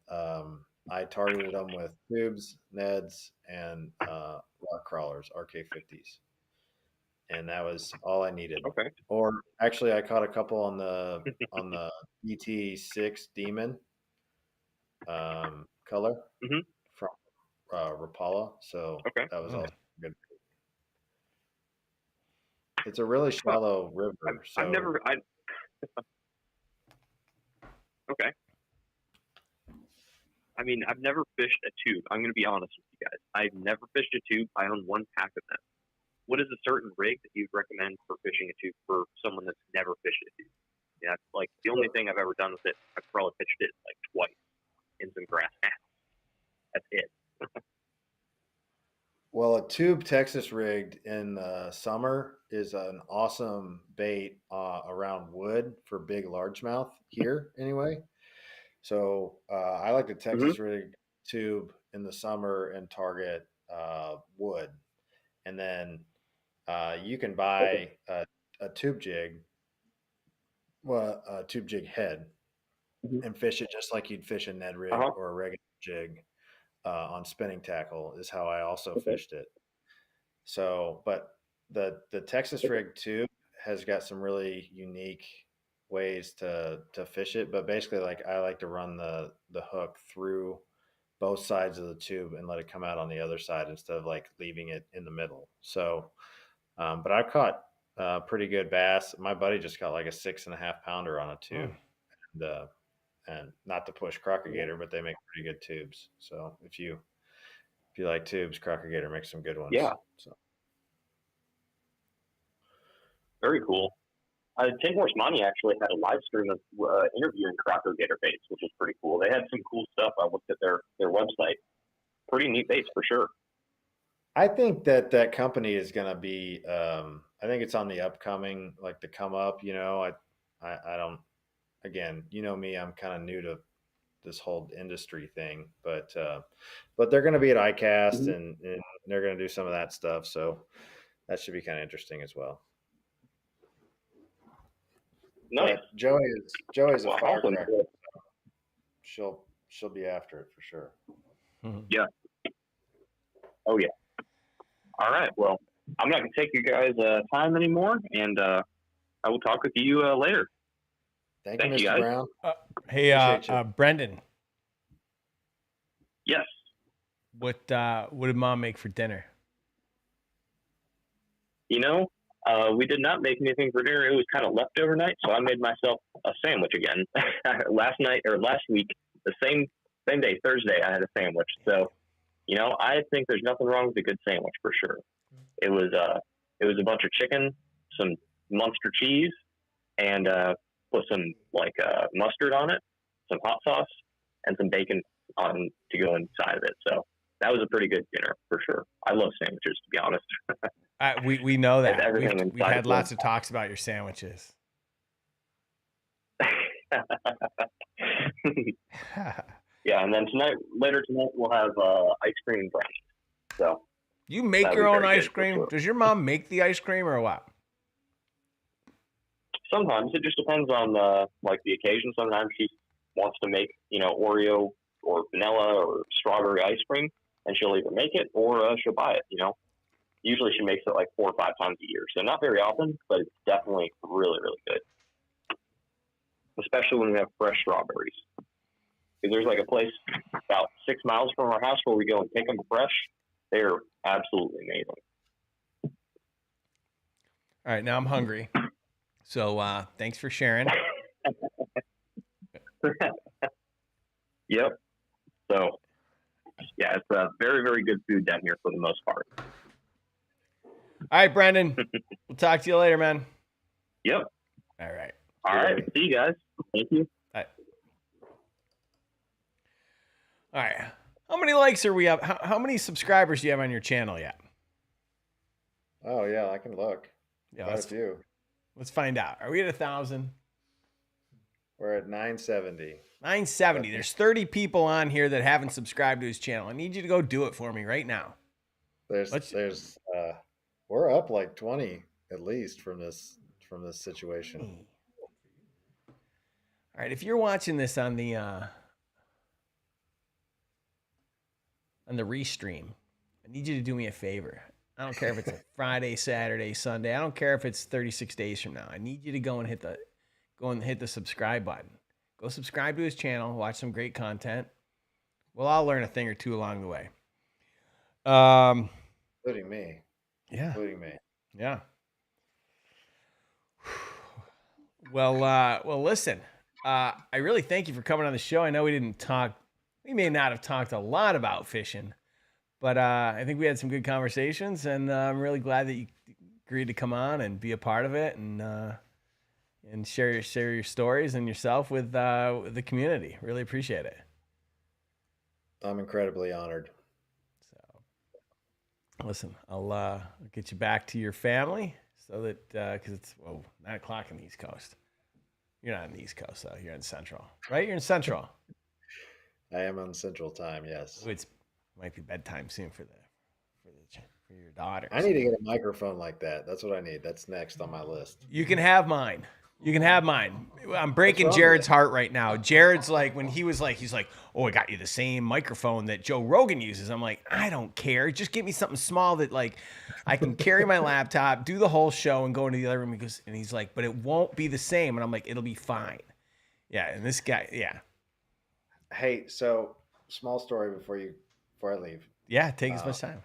I targeted them with tubes, Neds, and rock crawlers, RK50s. And that was all I needed. Okay. Or actually, I caught a couple on the ET6 Demon color from Rapala. So that was also good. It's a really shallow river. So Okay. I mean, I've never fished a tube. I'm going to be honest with you guys. I've never fished a tube. I own one pack of them. What is a certain rig that you'd recommend for fishing a tube for someone that's never fished a tube? Yeah, it's like the only thing I've ever done with it, I've probably fished it like twice in some grass mats. That's it. Well, a tube Texas rigged in the summer is an awesome bait around wood for big largemouth here anyway. So I like the Texas rig tube in the summer and target wood. And then you can buy a tube jig, a tube jig head, and fish it just like you'd fish a Ned rig or a regular jig on spinning tackle is how I also fished it. So, but the Texas rig tube has got some really unique ways to fish it. But basically, like I like to run the hook through both sides of the tube and let it come out on the other side instead of like leaving it in the middle. So, but I've caught pretty good bass. My buddy just got like a 6.5 pounder on a tube, and not to push Crocker Gator, but they make pretty good tubes. So if you like tubes, Crocker Gator makes some good ones. Yeah. So. Very coul. Tim Horse Money actually had a live stream of interviewing Crocker Gator baits, which was pretty cool. They had some cool stuff. I looked at their website. Pretty neat baits for sure. I think that company is going to be, I think it's on the upcoming, like the come up, you know, I don't, again, you know me, I'm kind of new to this whole industry thing, but they're going to be at ICAST and they're going to do some of that stuff. So that should be kind of interesting as well. Nice. But Joey's a firecracker. So she'll be after it for sure. Yeah. Oh yeah. All right. Well, I'm not going to take you guys' time anymore, and I will talk with you later. Thank you, Mr. guys. Brown. Hey, Brendan. Yes. What did Mom make for dinner? You know, we did not make anything for dinner. It was kind of leftover night, so I made myself a sandwich again. Last week, the same day, Thursday, I had a sandwich. So, you know, I think there's nothing wrong with a good sandwich for sure. It was a bunch of chicken, some Munster cheese, and put some mustard on it, some hot sauce, and some bacon on to go inside of it. So that was a pretty good dinner for sure. I love sandwiches, to be honest. We know that. We've had lots of of talks about your sandwiches. Yeah, and then later tonight, we'll have ice cream and brownies. So you make your own ice cream? Sure. Does your mom make the ice cream or what? Sometimes it just depends on the occasion. Sometimes she wants to make, you know, Oreo or vanilla or strawberry ice cream, and she'll either make it or she'll buy it. You know, usually she makes it like 4 or 5 times a year, so not very often, but it's definitely really, really good. Especially when we have fresh strawberries. Because there's like a place about 6 miles from our house where we go and pick them fresh. They're absolutely amazing. All right, now I'm hungry. So thanks for sharing. Yep. So, yeah, it's a very, very good food down here for the most part. All right, Brandon. We'll talk to you later, man. Yep. All right. All right. See you guys. Thank you. All right. How many likes are we up? How many subscribers do you have on your channel yet? Oh, yeah, I can look. Yeah, Quite a few. Let's find out. Are we at 1,000? We're at 970. 970. There's 30 people on here that haven't subscribed to his channel. I need you to go do it for me right now. We're up like 20 at least from this situation. All right, if you're watching this on the restream, I need you to do me a favor. I don't care if it's a Friday, Saturday, Sunday. I don't care if it's 36 days from now. I need you to go and hit the subscribe button. Go subscribe to his channel. Watch some great content. We'll all learn a thing or two along the way. Including me. Yeah. Including me. Yeah. Well, listen. I really thank you for coming on the show. I know we may not have talked a lot about fishing, but I think we had some good conversations, and I'm really glad that you agreed to come on and be a part of it and share your stories and yourself with the community. Really appreciate it. I'm incredibly honored. So, listen, I'll get you back to your family so that because it's 9:00 on the East Coast. You're not on the East Coast, though. You're in Central, right? You're in Central. I am on Central Time. Yes. It might be bedtime soon for your daughters. I need to get a microphone like that. That's what I need. That's next on my list. You can have mine. You can have mine. I'm breaking Jared's heart right now. Jared's like, when he was like, he's like, oh, I got you the same microphone that Joe Rogan uses. I'm like, I don't care. Just give me something small that like I can carry my laptop, do the whole show, and go into the other room. And he's like, but it won't be the same. And I'm like, it'll be fine. Yeah. And this guy, yeah. Hey, so small story before I leave. Yeah, take as much time.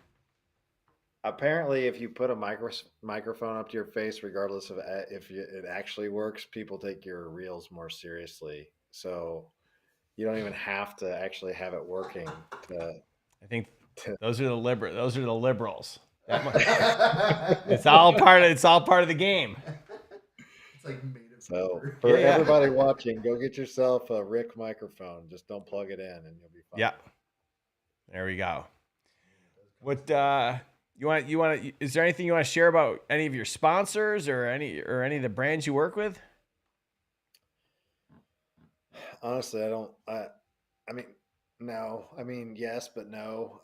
Apparently, if you put a microphone up to your face, regardless of if it actually works, people take your reels more seriously. So you don't even have to actually have it working. I think those are the liberals. It's all part of the game. It's like made of so for everybody watching, go get yourself a Rick microphone. Just don't plug it in, and you'll be fine. Yeah. There we go. What you want? Is there anything you want to share about any of your sponsors or any of the brands you work with? Honestly, I don't. I mean, no. I mean, yes, but no.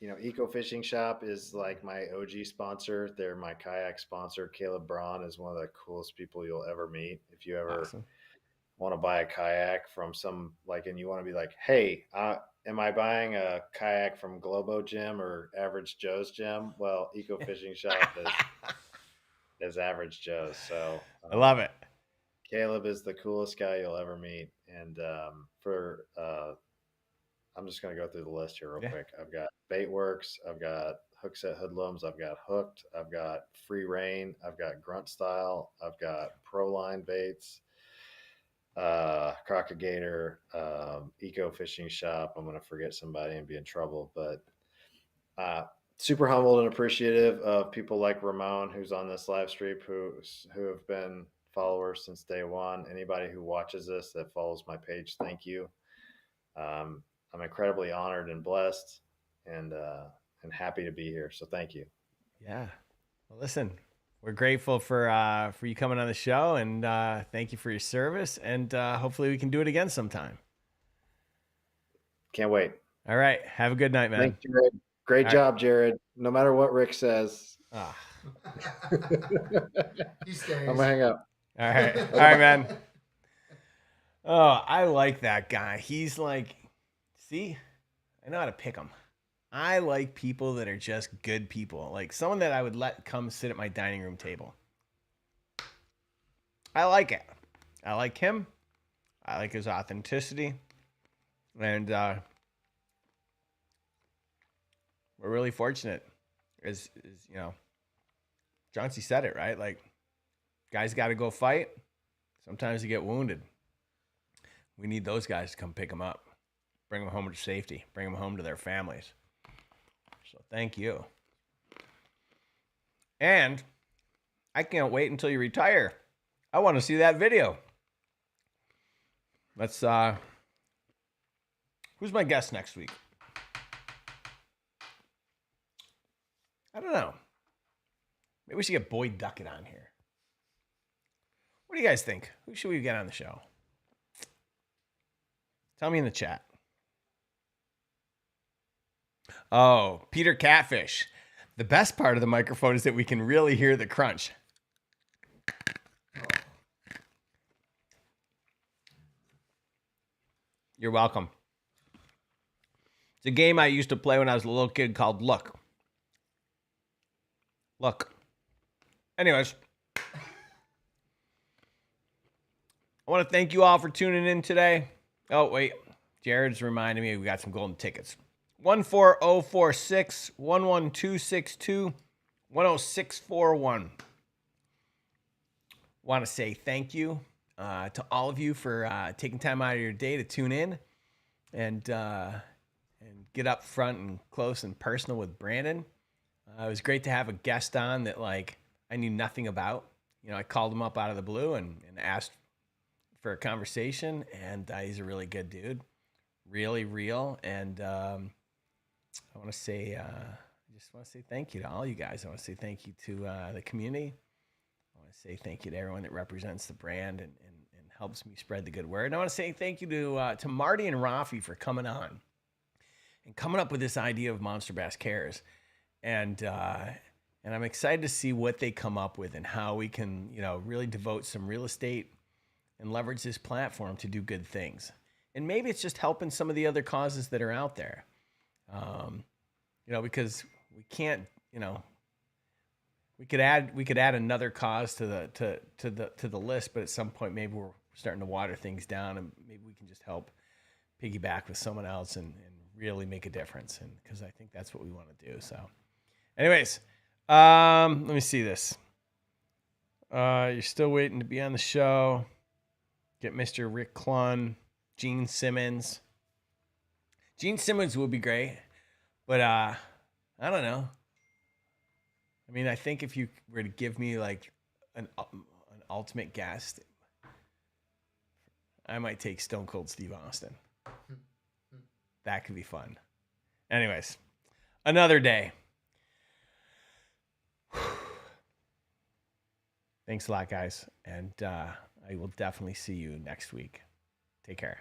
Eco Fishing Shop is like my OG sponsor. They're my kayak sponsor. Caleb Braun is one of the coolest people you'll ever meet. If you ever want to buy a kayak from and you want to be like, hey, am I buying a kayak from Globo Gym or Average Joe's Gym? Well, Eco Fishing Shop is Average Joe's. So I love it. Caleb is the coolest guy you'll ever meet. And I'm just going to go through the list here real quick. I've got Baitworks. I've got Hookset Hoodlums. I've got Hooked. I've got Free Rein. I've got Grunt Style. I've got Proline Baits. Crocagator, Eco Fishing Shop. I'm going to forget somebody and be in trouble, but super humbled and appreciative of people like Ramon, who's on this live stream, who have been followers since day one. Anybody who watches this that follows my page, thank you. I'm incredibly honored and blessed and happy to be here. So thank you. Yeah. Well, listen, we're grateful for you coming on the show, and thank you for your service. And hopefully we can do it again sometime. Can't wait. All right. Have a good night, man. Thanks, Jared. Great job, Jared. No matter what Rick says. He stays. I'm gonna hang up. All right. All right, man. Oh, I like that guy. He's like, see, I know how to pick him. I like people that are just good people. Like someone that I would let come sit at my dining room table. I like it. I like him. I like his authenticity. And we're really fortunate. As Chauncey said it, right? Like, guys got to go fight. Sometimes you get wounded. We need those guys to come pick them up. Bring them home to safety. Bring them home to their families. So thank you. And I can't wait until you retire. I want to see that video. Let's who's my guest next week? I don't know. Maybe we should get Boyd Duckett on here. What do you guys think? Who should we get on the show? Tell me in the chat. Oh, Peter Catfish. The best part of the microphone is that we can really hear the crunch. You're welcome. It's a game I used to play when I was a little kid called Look. Anyways. I want to thank you all for tuning in today. Oh, wait. Jared's reminding me we got some golden tickets. 14046, 11262, 10641. Want to say thank you to all of you for taking time out of your day to tune in and get up front and close and personal with Brandon. It was great to have a guest on that I knew nothing about. I called him up out of the blue and asked for a conversation, and he's a really good dude, really real. And I want to say, thank you to all you guys. I want to say thank you to the community. I want to say thank you to everyone that represents the brand and helps me spread the good word. And I want to say thank you to Marty and Rafi for coming on and coming up with this idea of Monster Bass Cares. and I'm excited to see what they come up with and how we can, really devote some real estate and leverage this platform to do good things. And maybe it's just helping some of the other causes that are out there. Because we can't, we could add another cause to the list, but at some point maybe we're starting to water things down, and maybe we can just help piggyback with someone else and really make a difference. And because I think that's what we want to do. So, anyways, let me see this. You're still waiting to be on the show. Get Mr. Rick Clun, Gene Simmons. Gene Simmons would be great, but I don't know. I mean, I think if you were to give me like an ultimate guest, I might take Stone Cold Steve Austin. That could be fun. Anyways, another day. Thanks a lot, guys. And I will definitely see you next week. Take care.